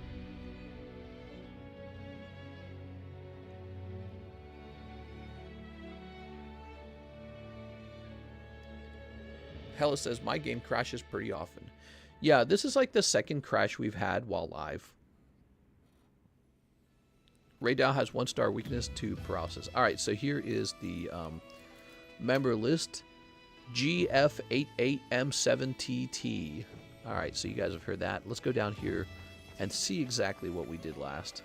Hella says, my game crashes pretty often. Yeah, this is like the second crash we've had while live. Raydow has 1-star weakness to paralysis. Alright, so here is the member list. GF88M7TT. Alright, so you guys have heard that. Let's go down here and see exactly what we did last.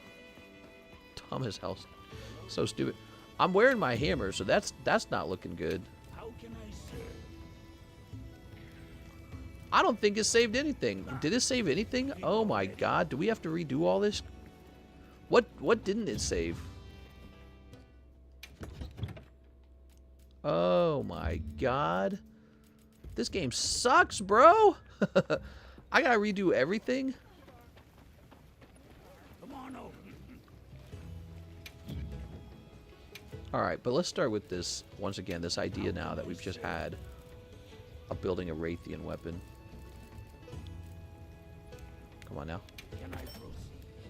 Thomas House. So stupid. I'm wearing my hammer, so that's not looking good. How can I serve? I don't think it saved anything. Did it save anything? Oh my god, do we have to redo all this? What didn't it save? Oh my god. This game sucks, bro. I gotta redo everything. Come on over. Alright, but let's start with this, once again, this idea now that we've just had of building a Raytheon weapon. Come on now. Can I proceed?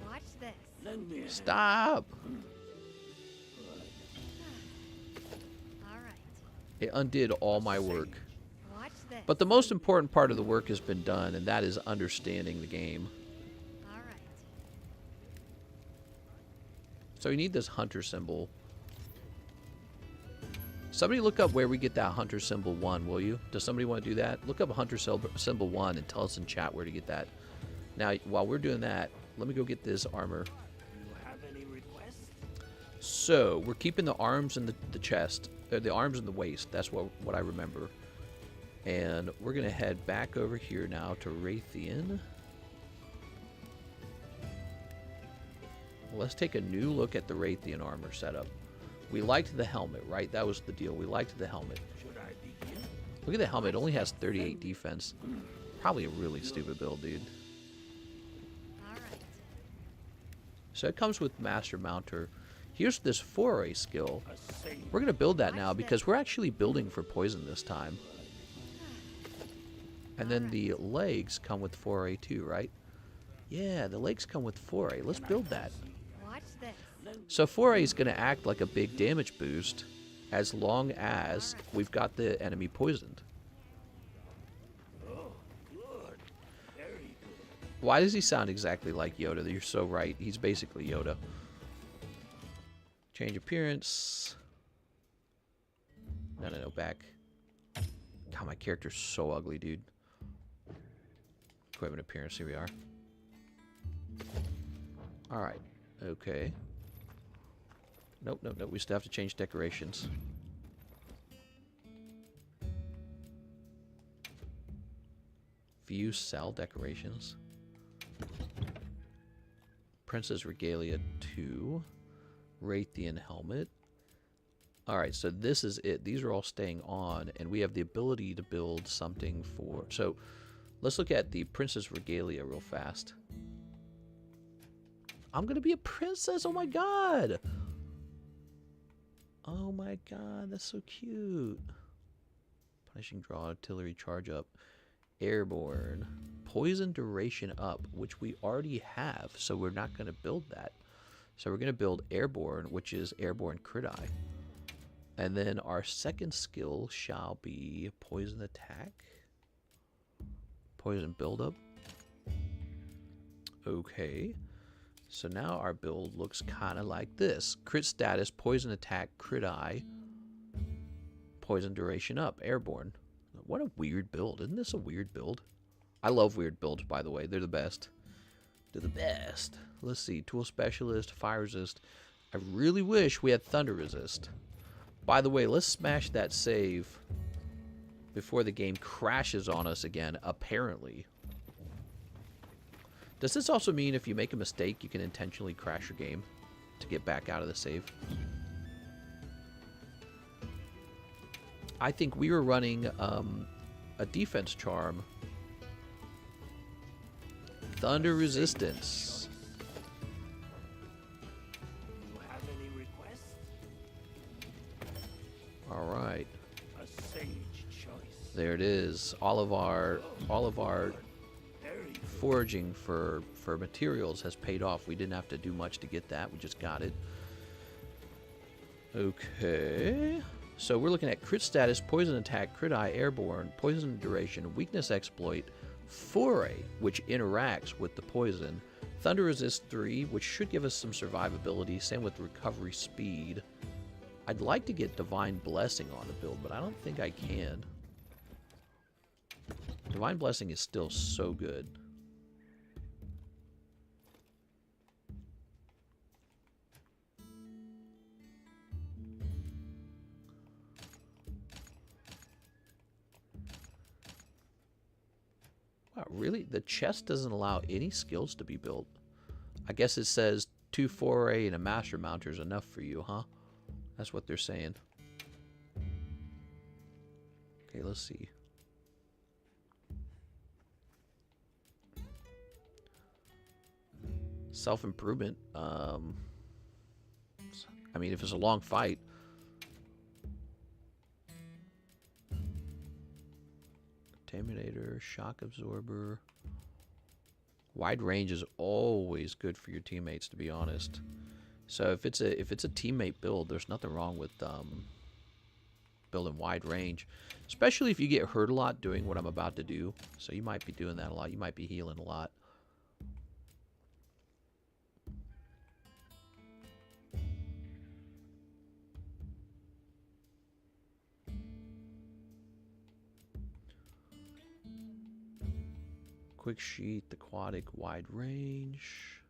Watch this. Lend me a hand. Stop! All right. It undid all my work. Watch this. But the most important part of the work has been done, and that is understanding the game. All right. So you need this hunter symbol. Somebody look up where we get that hunter symbol 1, will you? Does somebody want to do that? Look up hunter symbol 1 and tell us in chat where to get that. Now, while we're doing that, let me go get this armor. Do you have any requests? So, we're keeping the arms in the chest. The arms in the waist. That's what I remember. And we're going to head back over here now to Raytheon. Let's take a new look at the Raytheon armor setup. We liked the helmet, right? That was the deal. We liked the helmet. Should I begin? Look at the helmet. It only has 38 defense. Probably a really stupid build, dude. All right. So it comes with Master Mounter. Here's this foray skill. A saint. We're going to build that now because we're actually building for poison this time. And then the legs come with foray too, right? Yeah, the legs come with foray. Let's build that. Watch this. So foray is going to act like a big damage boost as long as we've got the enemy poisoned. Oh, good. Very good. Why does he sound exactly like Yoda? You're so right. He's basically Yoda. Change appearance. No, back. God, my character's so ugly, dude. Equipment appearance, here we are. Alright, okay. Nope, we still have to change decorations. View cell decorations. Princess Regalia 2. Raytheon helmet. Alright, so this is it. These are all staying on, and we have the ability to build something for... So, let's look at the Princess Regalia real fast. I'm gonna be a princess! Oh my god! Oh my god, that's so cute. Punishing draw, artillery charge up. Airborne. Poison duration up, which we already have, so we're not gonna build that. So we're gonna build airborne, which is airborne crit eye. And then our second skill shall be poison attack. Poison buildup. Okay. So now our build looks kind of like this. Crit status, poison attack, crit eye. Poison duration up, airborne. What a weird build. Isn't this a weird build? I love weird builds, by the way. They're the best. They're the best. Let's see. Tool specialist, fire resist. I really wish we had thunder resist. By the way, let's smash that save before the game crashes on us again, apparently. Does this also mean if you make a mistake, you can intentionally crash your game to get back out of the save? I think we were running a defense charm. Thunder resistance. Do you have any requests? All right. A sage choice. There it is. All of our Very good. foraging for materials has paid off. We didn't have to do much to get that. We just got it. Okay. So we're looking at crit status, poison attack, crit eye, airborne, poison duration, weakness exploit, foray, which interacts with the poison, thunder resist 3, which should give us some survivability. Same with recovery speed. I'd like to get divine blessing on the build, but I don't think I can. Divine blessing is still so good. Wow, really? The chest doesn't allow any skills to be built. I guess it says 2 foray and a master mounter is enough for you, huh? That's what they're saying. Okay, let's see. Self-improvement. I mean, if it's a long fight. Contaminator, shock absorber. Wide range is always good for your teammates, to be honest. So if it's a teammate build, there's nothing wrong with building wide range, especially if you get hurt a lot doing what I'm about to do. So you might be doing that a lot. You might be healing a lot. Quick sheet, aquatic, wide range.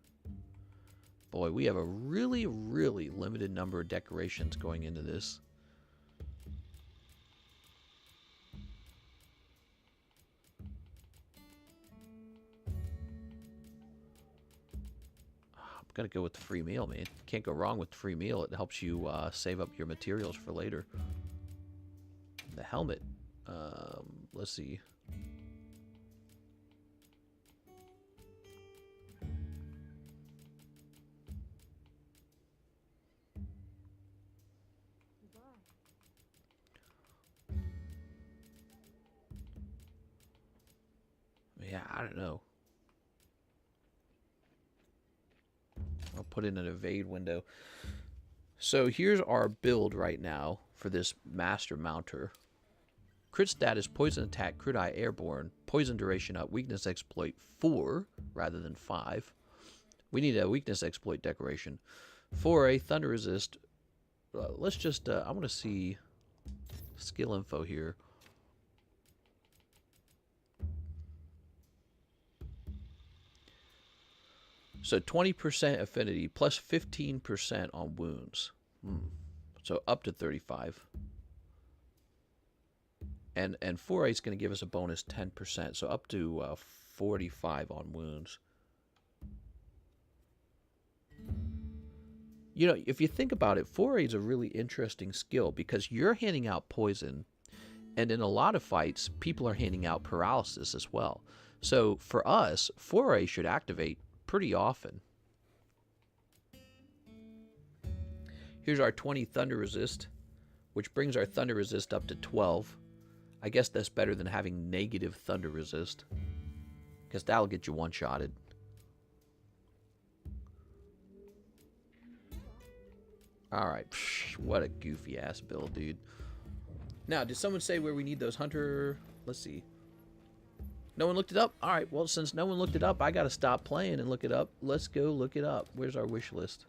Boy, we have a really, really limited number of decorations going into this. I'm gonna go with the free meal, man. Can't go wrong with the free meal. It helps you save up your materials for later. The helmet. Let's see. Yeah, I don't know. I'll put in an evade window. So here's our build right now for this master mounter. Crit status, poison attack, crit eye, airborne, poison duration up, weakness exploit 4 rather than 5. We need a weakness exploit decoration. 4A, thunder resist. Let's just, I want to see skill info here. So 20% affinity plus 15% on wounds. So up to 35. And 4A is going to give us a bonus 10%. So up to 45 on wounds. You know, if you think about it, 4A is a really interesting skill because you're handing out poison. And in a lot of fights, people are handing out paralysis as well. So for us, 4A should activate pretty often. Here's our 20 thunder resist, which brings our thunder resist up to 12. I guess that's better than having negative thunder resist, because that'll get you one-shotted. Alright, what a goofy ass build, dude. Now, did someone say where we need those hunter? Let's see. No one looked it up? Alright, well, since no one looked it up, I gotta stop playing and look it up. Let's go look it up. Where's our wish list?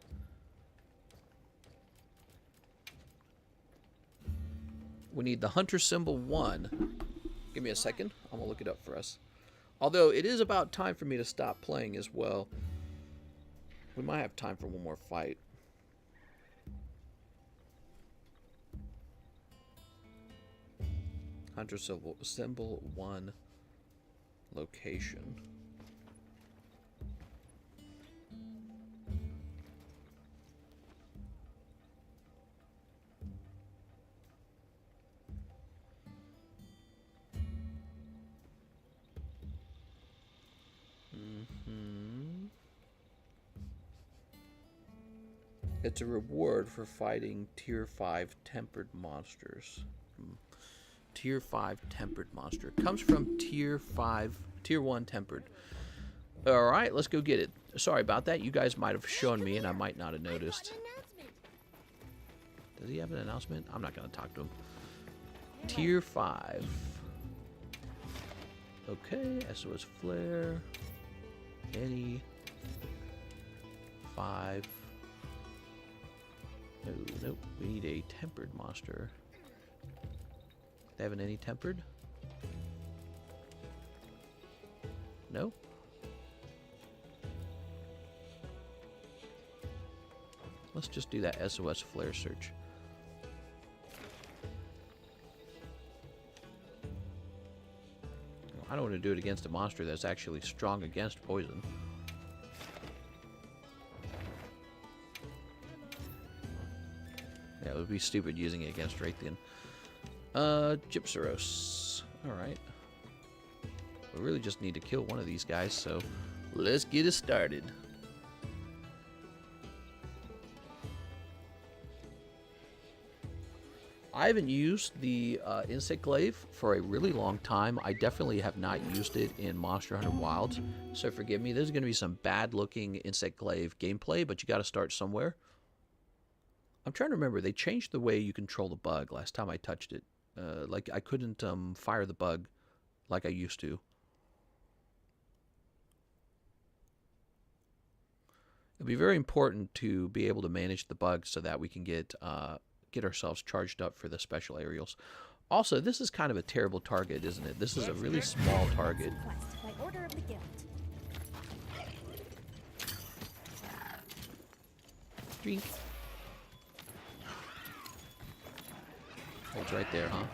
We need the hunter symbol 1. Give me a second. I'm gonna look it up for us. Although, it is about time for me to stop playing as well. We might have time for one more fight. Hunter symbol 1. Location. It's a reward for fighting tier 5 tempered monsters. Tier 5 tempered monster. Comes from tier 1 tempered. Alright, let's go get it. Sorry about that. You guys might have shown me and I might not have noticed. Does he have an announcement? I'm not going to talk to him. Tier 5. Okay, SOS Flare. Any 5. No, nope. We need a tempered monster. They have any tempered? No? Let's just do that SOS Flare search. I don't want to do it against a monster that's actually strong against poison. Yeah, it would be stupid using it against Raytheon. Gypsaros. Alright. We really just need to kill one of these guys, so let's get it started. I haven't used the insect glaive for a really long time. I definitely have not used it in Monster Hunter Wilds, so forgive me. There's going to be some bad looking insect glaive gameplay, but you got to start somewhere. I'm trying to remember. They changed the way you control the bug last time I touched it. Like I couldn't fire the bug like I used to. It'll be very important to be able to manage the bug so that we can get ourselves charged up for the special aerials. Also, this is kind of a terrible target, isn't it? This is a really small target. By order of the guild. Drink. Oh, it's right there, huh?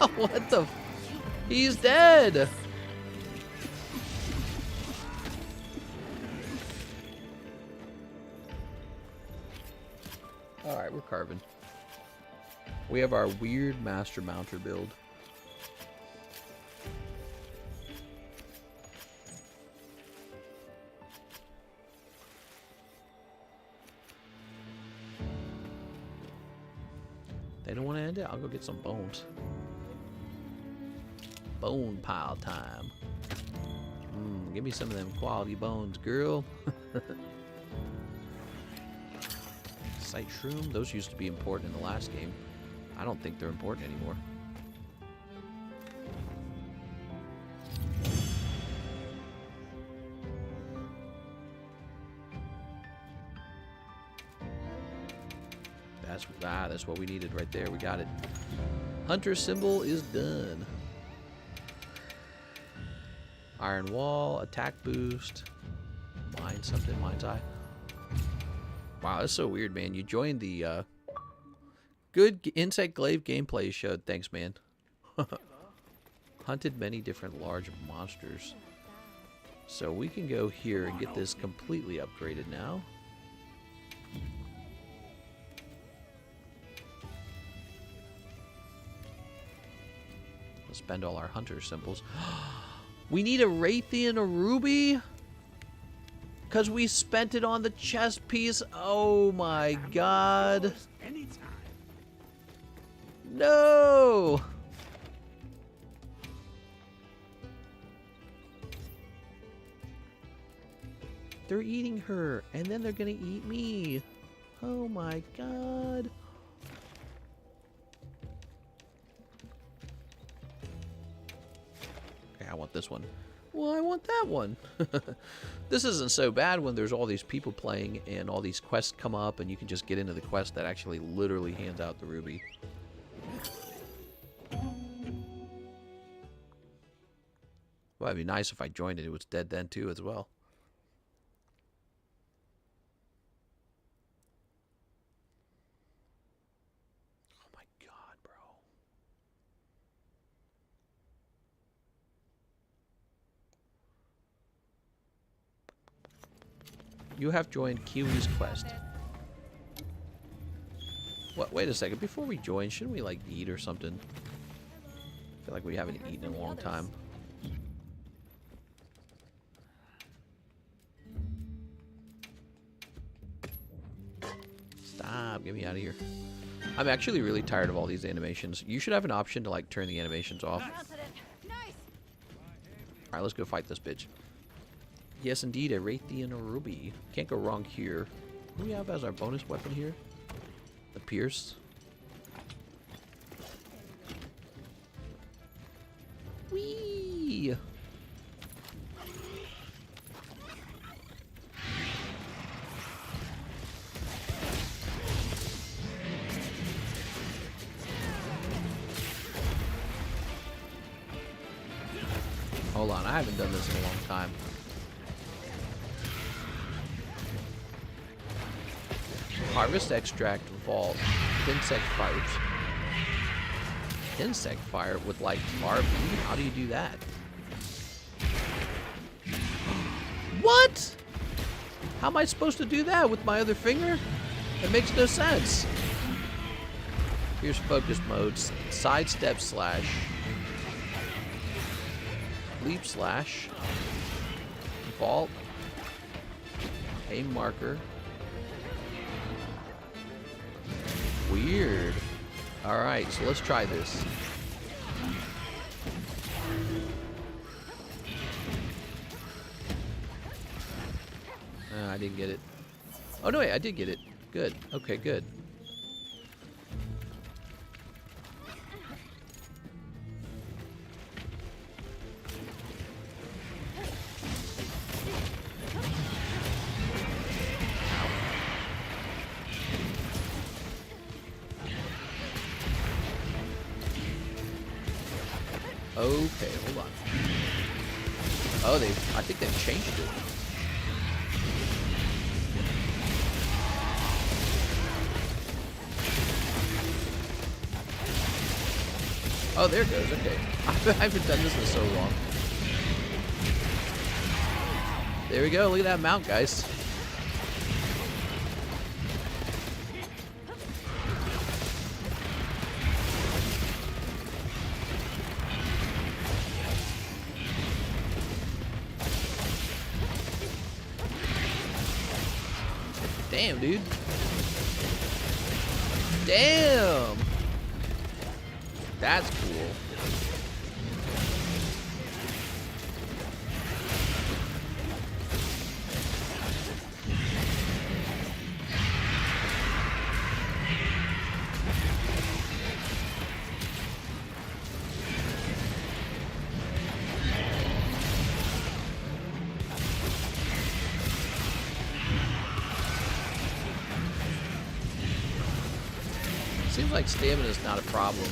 Oh, what the? He's dead! Alright, we're carving. We have our weird Master Mounter build. They don't want to end it? I'll go get some bones. Bone pile time. Give me some of them quality bones, girl. Sight shroom, those used to be important in the last game. I don't think they're important anymore. That's what we needed right there. We got it. Hunter symbol is done. Iron wall, attack boost. Mine something, mine's eye. Wow, that's so weird, man. You joined the good insect glaive gameplay you showed. Thanks, man. Hunted many different large monsters. So we can go here and get this completely upgraded now. Let's spend all our hunter symbols. We need a Raytheon, a ruby? Because we spent it on the chest piece. Oh my god. No! They're eating her, and then they're gonna eat me. Oh my god. Okay, I want this one. Well, I want that one. This isn't so bad when there's all these people playing and all these quests come up and you can just get into the quest that actually literally hands out the ruby. Well, it'd be nice if I joined it. It was dead then too as well. Oh my god, bro. You have joined Kiwi's quest. What? Wait a second. Before we join, shouldn't we like eat or something? I feel like we haven't eaten in a long time. Stop. Get me out of here. I'm actually really tired of all these animations. You should have an option to, like, turn the animations off. Alright, let's go fight this bitch. Yes, indeed, a Raytheon Ruby. Can't go wrong here. What do we have as our bonus weapon here? The Pierce. Whee! Hold on, I haven't done this in a long time. Harvest extract, vault, insect fires. Insect fire with like RB? How do you do that? What? How am I supposed to do that with my other finger? It makes no sense. Here's focus modes. Sidestep slash. Leap slash. Vault. Aim marker. Weird. Alright, so let's try this. I didn't get it. Oh, no, wait, I did get it. Good. Okay, good. Okay, hold on. Oh, I think they've changed it. Oh, there it goes. Okay. I haven't done this in so long. There we go. Look at that mount, guys. Damn, dude. Damn. That's cool. Seems like stamina is not a problem.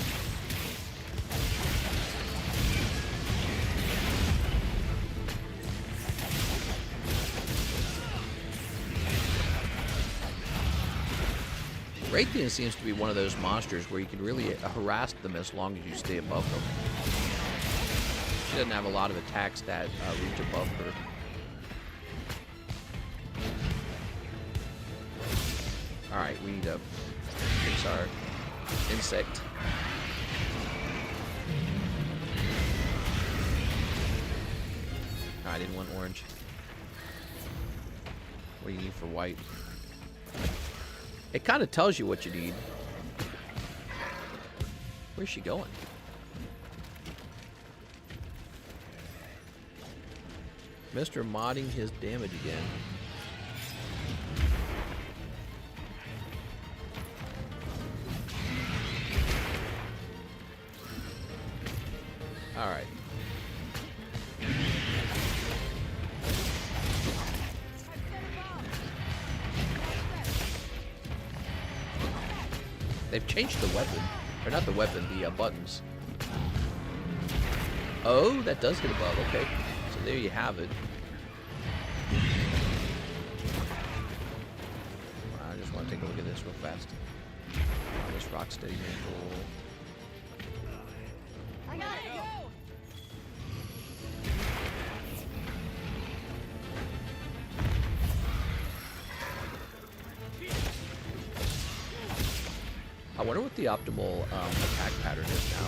Raytheon seems to be one of those monsters where you can really harass them as long as you stay above them. She doesn't have a lot of attacks that reach above her. Alright, we need to fix our insect. I didn't want orange. What do you need for white? It kind of tells you what you need. Where's she going? Mr. Modding his damage again. All right. They've changed the weapon. Or not the weapon, the buttons. Oh, that does hit above. Okay. So there you have it. I just want to take a look at this real fast. This rock steady mantle. I gotta go. I wonder what the optimal attack pattern is now.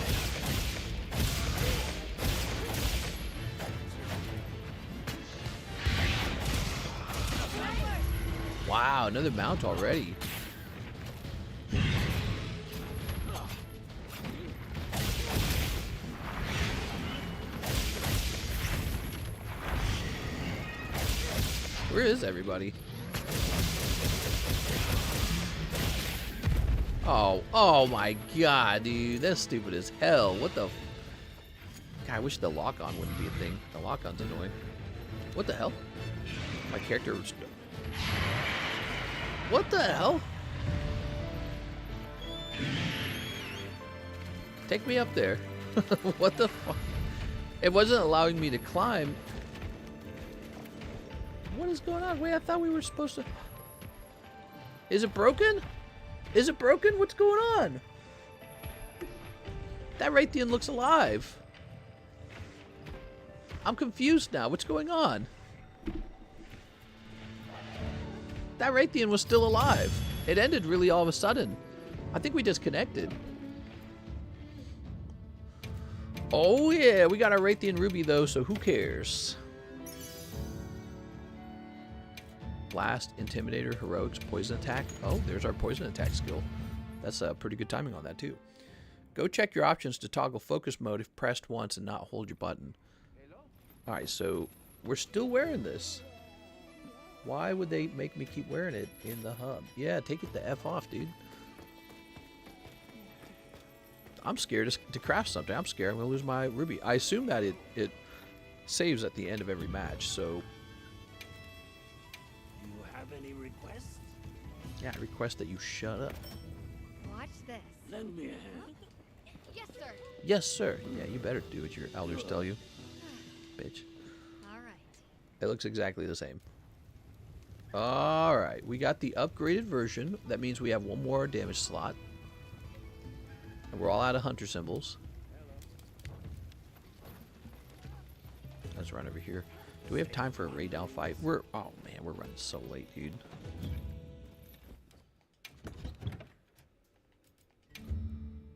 Wow, another mount already. Where is everybody? Oh my god, dude. That's stupid as hell. What the... God, I wish the lock-on wouldn't be a thing. The lock-on's annoying. What the hell? My character was... What the hell? Take me up there. What the fuck? It wasn't allowing me to climb. What is going on? Wait, I thought we were supposed to... Is it broken? Is it broken? What's going on? That Raytheon looks alive. I'm confused now. What's going on? That Raytheon was still alive. It ended really all of a sudden. I think we disconnected. Oh yeah, we got our Raytheon Ruby though, so who cares? Blast, Intimidator, Heroics, Poison Attack. Oh, there's our Poison Attack skill. That's pretty good timing on that too. Go check your options to toggle focus mode if pressed once and not hold your button. Alright, so we're still wearing this. Why would they make me keep wearing it in the hub? Yeah, take it the F off, dude. I'm scared to craft something. I'm scared I'm going to lose my Ruby. I assume that it saves at the end of every match, so... You have any requests? Yeah, I request that you shut up. Watch this. Lend me a hand. Yes, sir. Yes, sir. Yeah, you better do what your elders tell you. Bitch. All right. It looks exactly the same. Alright, we got the upgraded version. That means we have one more damage slot. And we're all out of hunter symbols. Let's run over here. Do we have time for a raid down fight? Oh man, we're running so late, dude.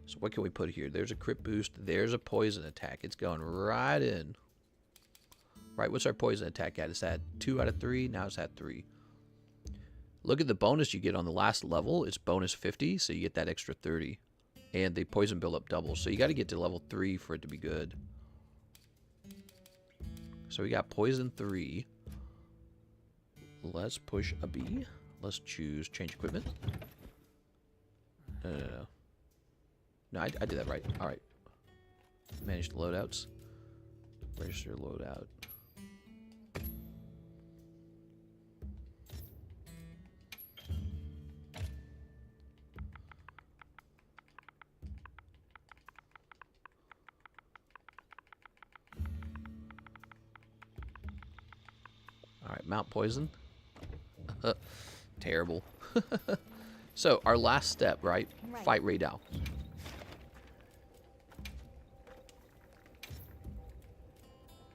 So what can we put here? There's a crit boost. There's a poison attack. It's going right in. Right, what's our poison attack at? It's at 2 out of 3. Now it's at 3. Look at the bonus you get on the last level. It's bonus 50, so you get that extra 30. And the poison build-up doubles. So you got to get to level 3 for it to be good. So we got poison 3. Let's push a B. Let's choose change equipment. No. No, I did that right. All right. Manage the loadouts. Register loadout. Alright, Mount Poison. Terrible. So, our last step, right? Fight Raydal.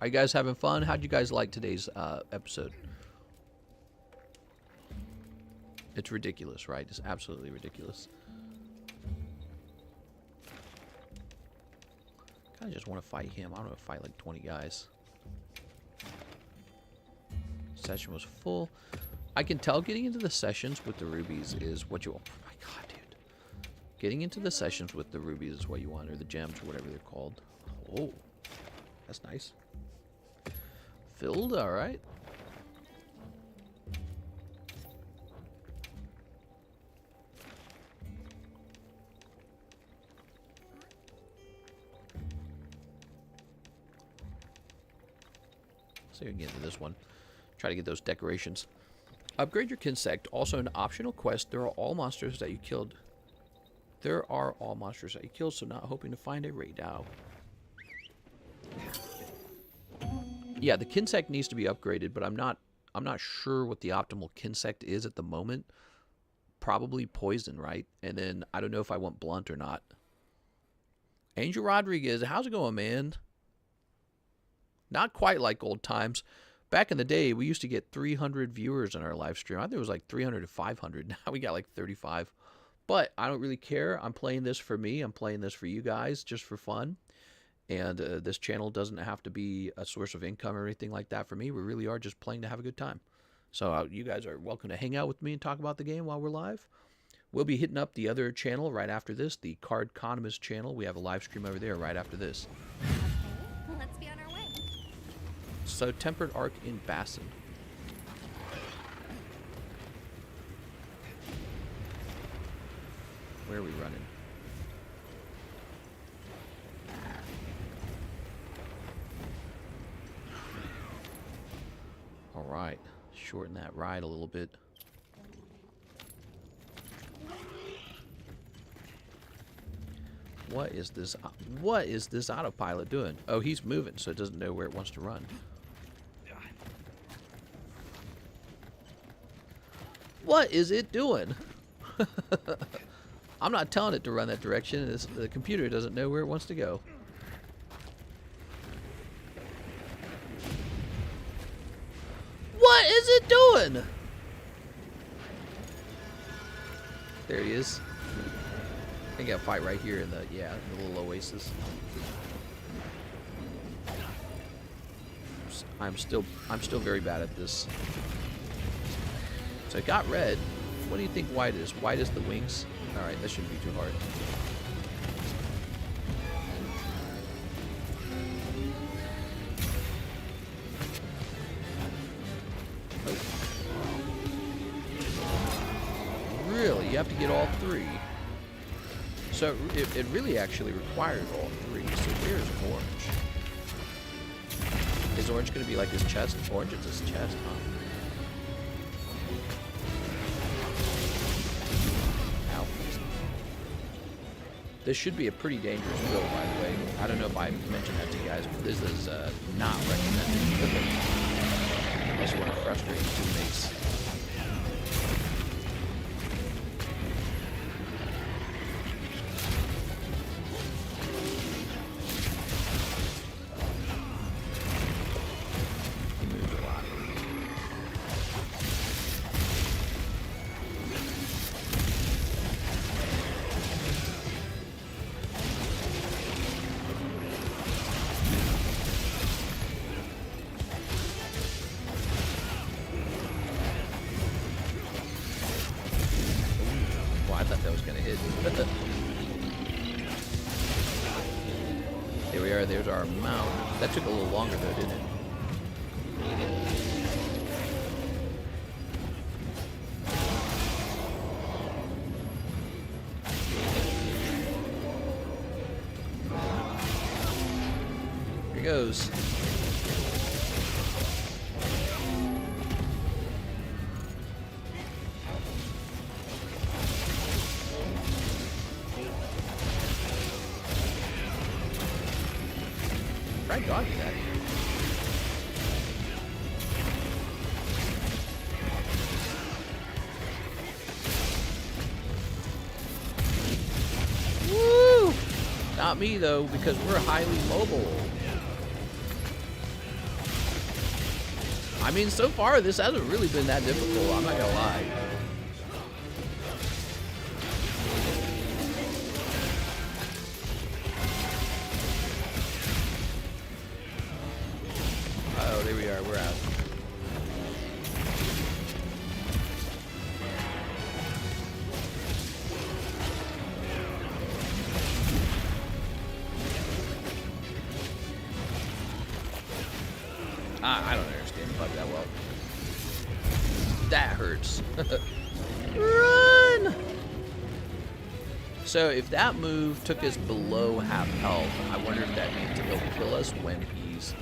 Are you guys having fun? How'd you guys like today's episode? It's ridiculous, right? It's absolutely ridiculous. I kinda just want to fight him. I don't want to fight like 20 guys. Session was full. I can tell getting into the sessions with the rubies is what you want. Oh my god, dude. Getting into the sessions with the rubies is what you want, or the gems, or whatever they're called. Oh, that's nice. Filled, alright. So you can get into this one. Try to get those decorations. Upgrade your Kinsect. Also an optional quest. There are all monsters that you killed. So not hoping to find a Raydal. Yeah, the Kinsect needs to be upgraded, but I'm not sure what the optimal Kinsect is at the moment. Probably poison, right? And then I don't know if I want blunt or not. Angel Rodriguez, how's it going, man? Not quite like old times. Back in the day, we used to get 300 viewers on our live stream. I think it was like 300 to 500. Now we got like 35. But I don't really care. I'm playing this for me. I'm playing this for you guys, just for fun. And this channel doesn't have to be a source of income or anything like that for me. We really are just playing to have a good time. So you guys are welcome to hang out with me and talk about the game while we're live. We'll be hitting up the other channel right after this, the Card Economist channel. We have a live stream over there right after this. Let's be on our way. So, Tempered Arc in Bassin. Where are we running? All right. Shorten that ride a little bit. What is this? What is this autopilot doing? Oh, he's moving, so it doesn't know where it wants to run. What is it doing? I'm not telling it to run that direction. The computer doesn't know where it wants to go. What is it doing? There he is. I think I'll fight right here in the, yeah, the little oasis. I'm still very bad at this. So I got red. What do you think white is? White is the wings. All right, that shouldn't be too hard. Oh. Really? You have to get all three. So it really actually requires all three. So where's orange? Is orange going to be like his chest? Orange is his chest, huh? Ow. This should be a pretty dangerous build, by the way. I don't know if I mentioned that to you guys, but this is not recommended. Unless you want to frustrate your teammates. I thought that was going to hit. There we are. There's our mount. That took a little longer, though, didn't it? Here goes. Try dodging that. Woo! Not me though, because we're highly mobile. I mean, so far this hasn't really been that difficult, I'm not gonna lie. Oh, there we are. We're out. I don't understand the bug that well. That hurts. Run! So if that move took us below half health, I wonder if that means he'll kill us when he's...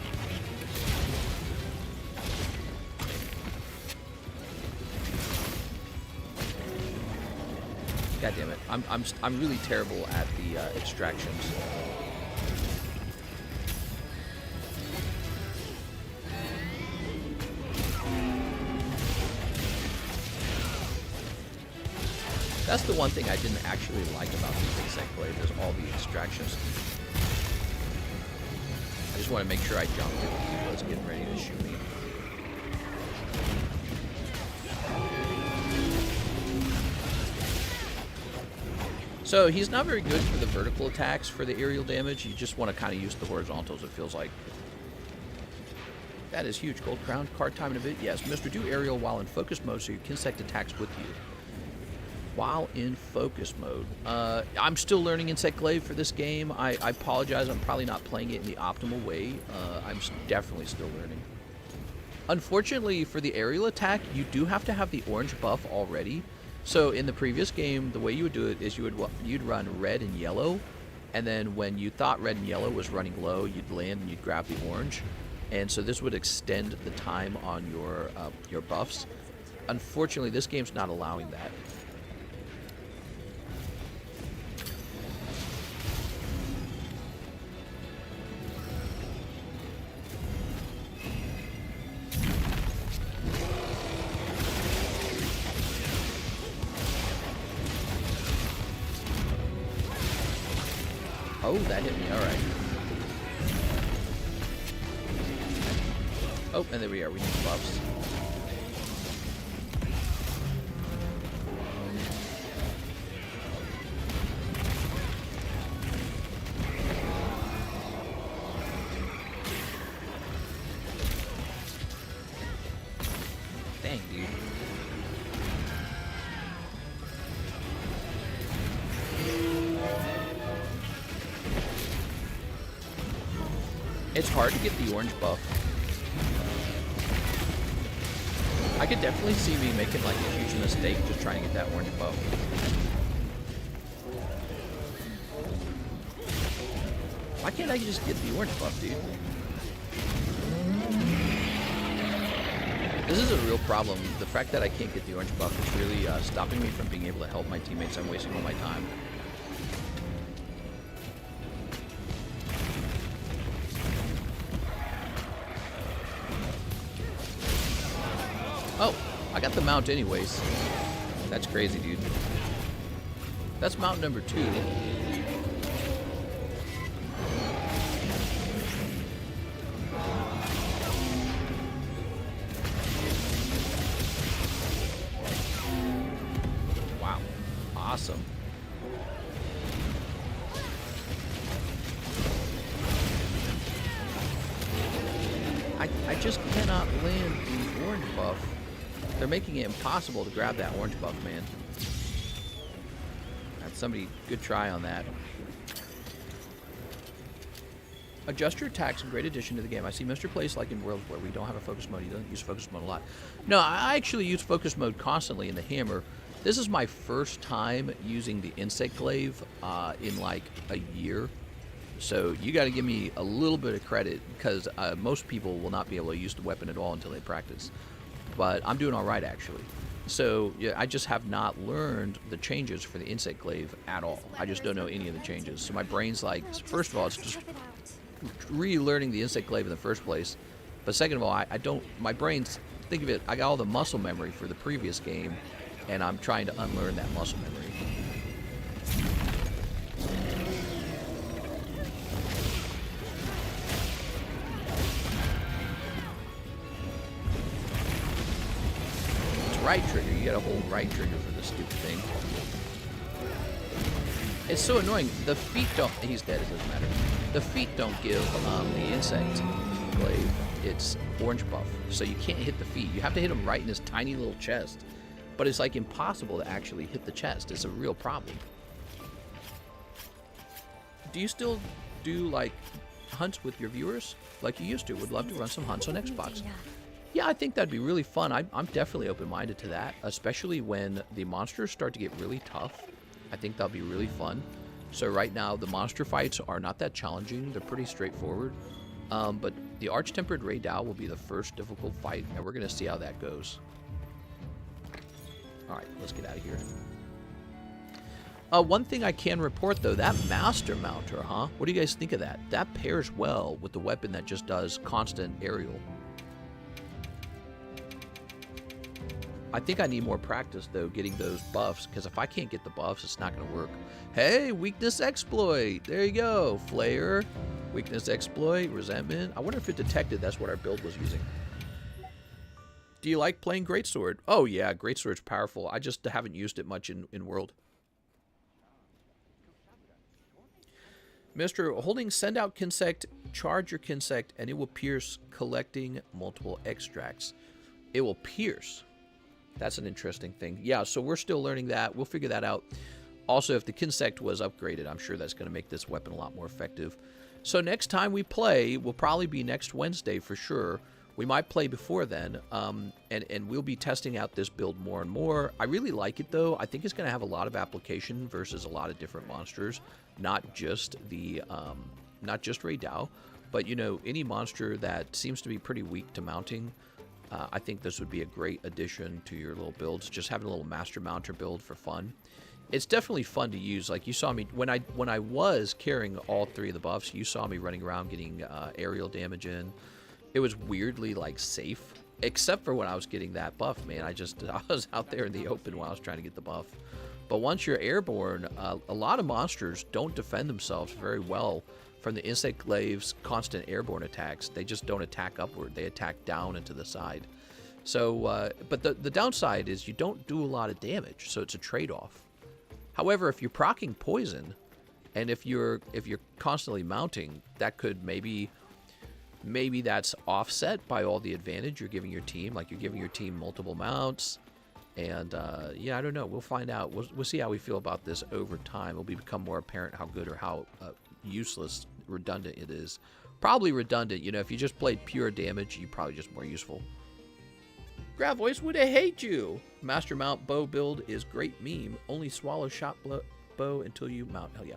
God damn it! I'm really terrible at the extractions. That's the one thing I didn't actually like about the insect blade, is all the extractions. I just want to make sure I jump if he was getting ready to shoot me. So he's not very good for the vertical attacks for the aerial damage. You just want to kind of use the horizontals, it feels like. That is huge. Gold crown, card time in a bit. Yes, Mr. Do aerial while in focus mode so your insect attacks with you. While in focus mode. I'm still learning Insect Glaive for this game. I apologize, I'm probably not playing it in the optimal way. I'm definitely still learning. Unfortunately, for the aerial attack, you do have to have the orange buff already. So in the previous game, the way you would do it is you'd run red and yellow, and then when you thought red and yellow was running low, you'd land and you'd grab the orange, and so this would extend the time on your buffs. Unfortunately, this game's not allowing that. Oh, that hit me. All right. Oh, and there we are. We need the buffs. Dang, dude. It's hard to get the orange buff. I could definitely see me making like a huge mistake just trying to get that orange buff. Why can't I just get the orange buff, dude? This is a real problem. The fact that I can't get the orange buff is really stopping me from being able to help my teammates. I'm wasting all my time. Oh, I got the mount anyways. That's crazy, dude. That's mount number 2. Wow. Awesome. I just cannot land the orange buff. They're making it impossible to grab that orange buff, man. That's somebody, good try on that. Adjust your attacks, a great addition to the game. I see Mr. plays like in worlds where we don't have a focus mode. He doesn't use focus mode a lot. No, I actually use focus mode constantly in the hammer. This is my first time using the insect glaive in like a year. So you got to give me a little bit of credit because most people will not be able to use the weapon at all until they practice. But I'm doing all right, actually. So yeah, I just have not learned the changes for the insect glaive at all. I just don't know any of the changes. So my brain's like, first of all, it's just relearning the insect glaive in the first place. But second of all, I don't, my brain's, think of it, I got all the muscle memory for the previous game, and I'm trying to unlearn that muscle memory. Right trigger. You gotta hold right trigger for this stupid thing. It's so annoying. The feet don't... He's dead, it doesn't matter. The feet don't give the insect glaive its orange buff. So you can't hit the feet. You have to hit him right in his tiny little chest. But it's like impossible to actually hit the chest. It's a real problem. Do you still do like hunts with your viewers like you used to? Would love to run some hunts on Xbox. Yeah, I think that'd be really fun. I'm definitely open-minded to that, especially when the monsters start to get really tough. I think that'll be really fun. So right now, the monster fights are not that challenging. They're pretty straightforward. But the Arch-Tempered Ray Dow will be the first difficult fight, and we're going to see how that goes. All right, let's get out of here. One thing I can report, though, that Master Mounter, huh? What do you guys think of that? That pairs well with the weapon that just does constant aerial. I think I need more practice, though, getting those buffs, because if I can't get the buffs, it's not going to work. Hey, weakness exploit. There you go. Flare, weakness exploit, resentment. I wonder if it detected that's what our build was using. Do you like playing Greatsword? Oh, yeah, Greatsword's powerful. I just haven't used it much in World. Mr. Holding send out Kinsect, charge your Kinsect, and it will pierce, collecting multiple extracts. It will pierce. That's an interesting thing. Yeah, so we're still learning that. We'll figure that out. Also, if the Kinsect was upgraded, I'm sure that's going to make this weapon a lot more effective. So next time we play will probably be next Wednesday for sure. we might play before then, and we'll be testing out this build more and more. I really like it, though. I think it's going to have a lot of application versus a lot of different monsters, not just Ray Dow, but, you know, any monster that seems to be pretty weak to mounting. I think this would be a great addition to your little builds, just having a little master mounter build for fun. It's definitely fun to use. Like, you saw me when I was carrying all 3 of the buffs, you saw me running around getting aerial damage in. It was weirdly, like, safe, except for when I was getting that buff, man. I was out there in the open while I was trying to get the buff. But once you're airborne, a lot of monsters don't defend themselves very well from the insect glaive's constant airborne attacks. They just don't attack upward. They attack down and to the side. So, but the downside is you don't do a lot of damage, so it's a trade-off. However, if you're proccing poison, and if you're constantly mounting, that could maybe that's offset by all the advantage you're giving your team. Like, you're giving your team multiple mounts, and yeah, I don't know. We'll find out. We'll see how we feel about this over time. It'll become more apparent how good or how useless, redundant it is. Probably redundant. You know, if you just played pure damage, you're probably just more useful. Gravois would hate you. Master Mount bow build is great meme. Only swallow shot bow until you mount. Hell yeah.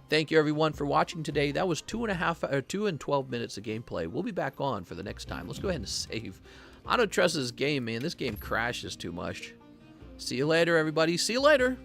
Thank you everyone for watching today. That was 2 and 12 minutes of gameplay. We'll be back on for the next time. Let's go ahead and save. I don't trust this game, man. This game crashes too much. See you later, everybody. See you later.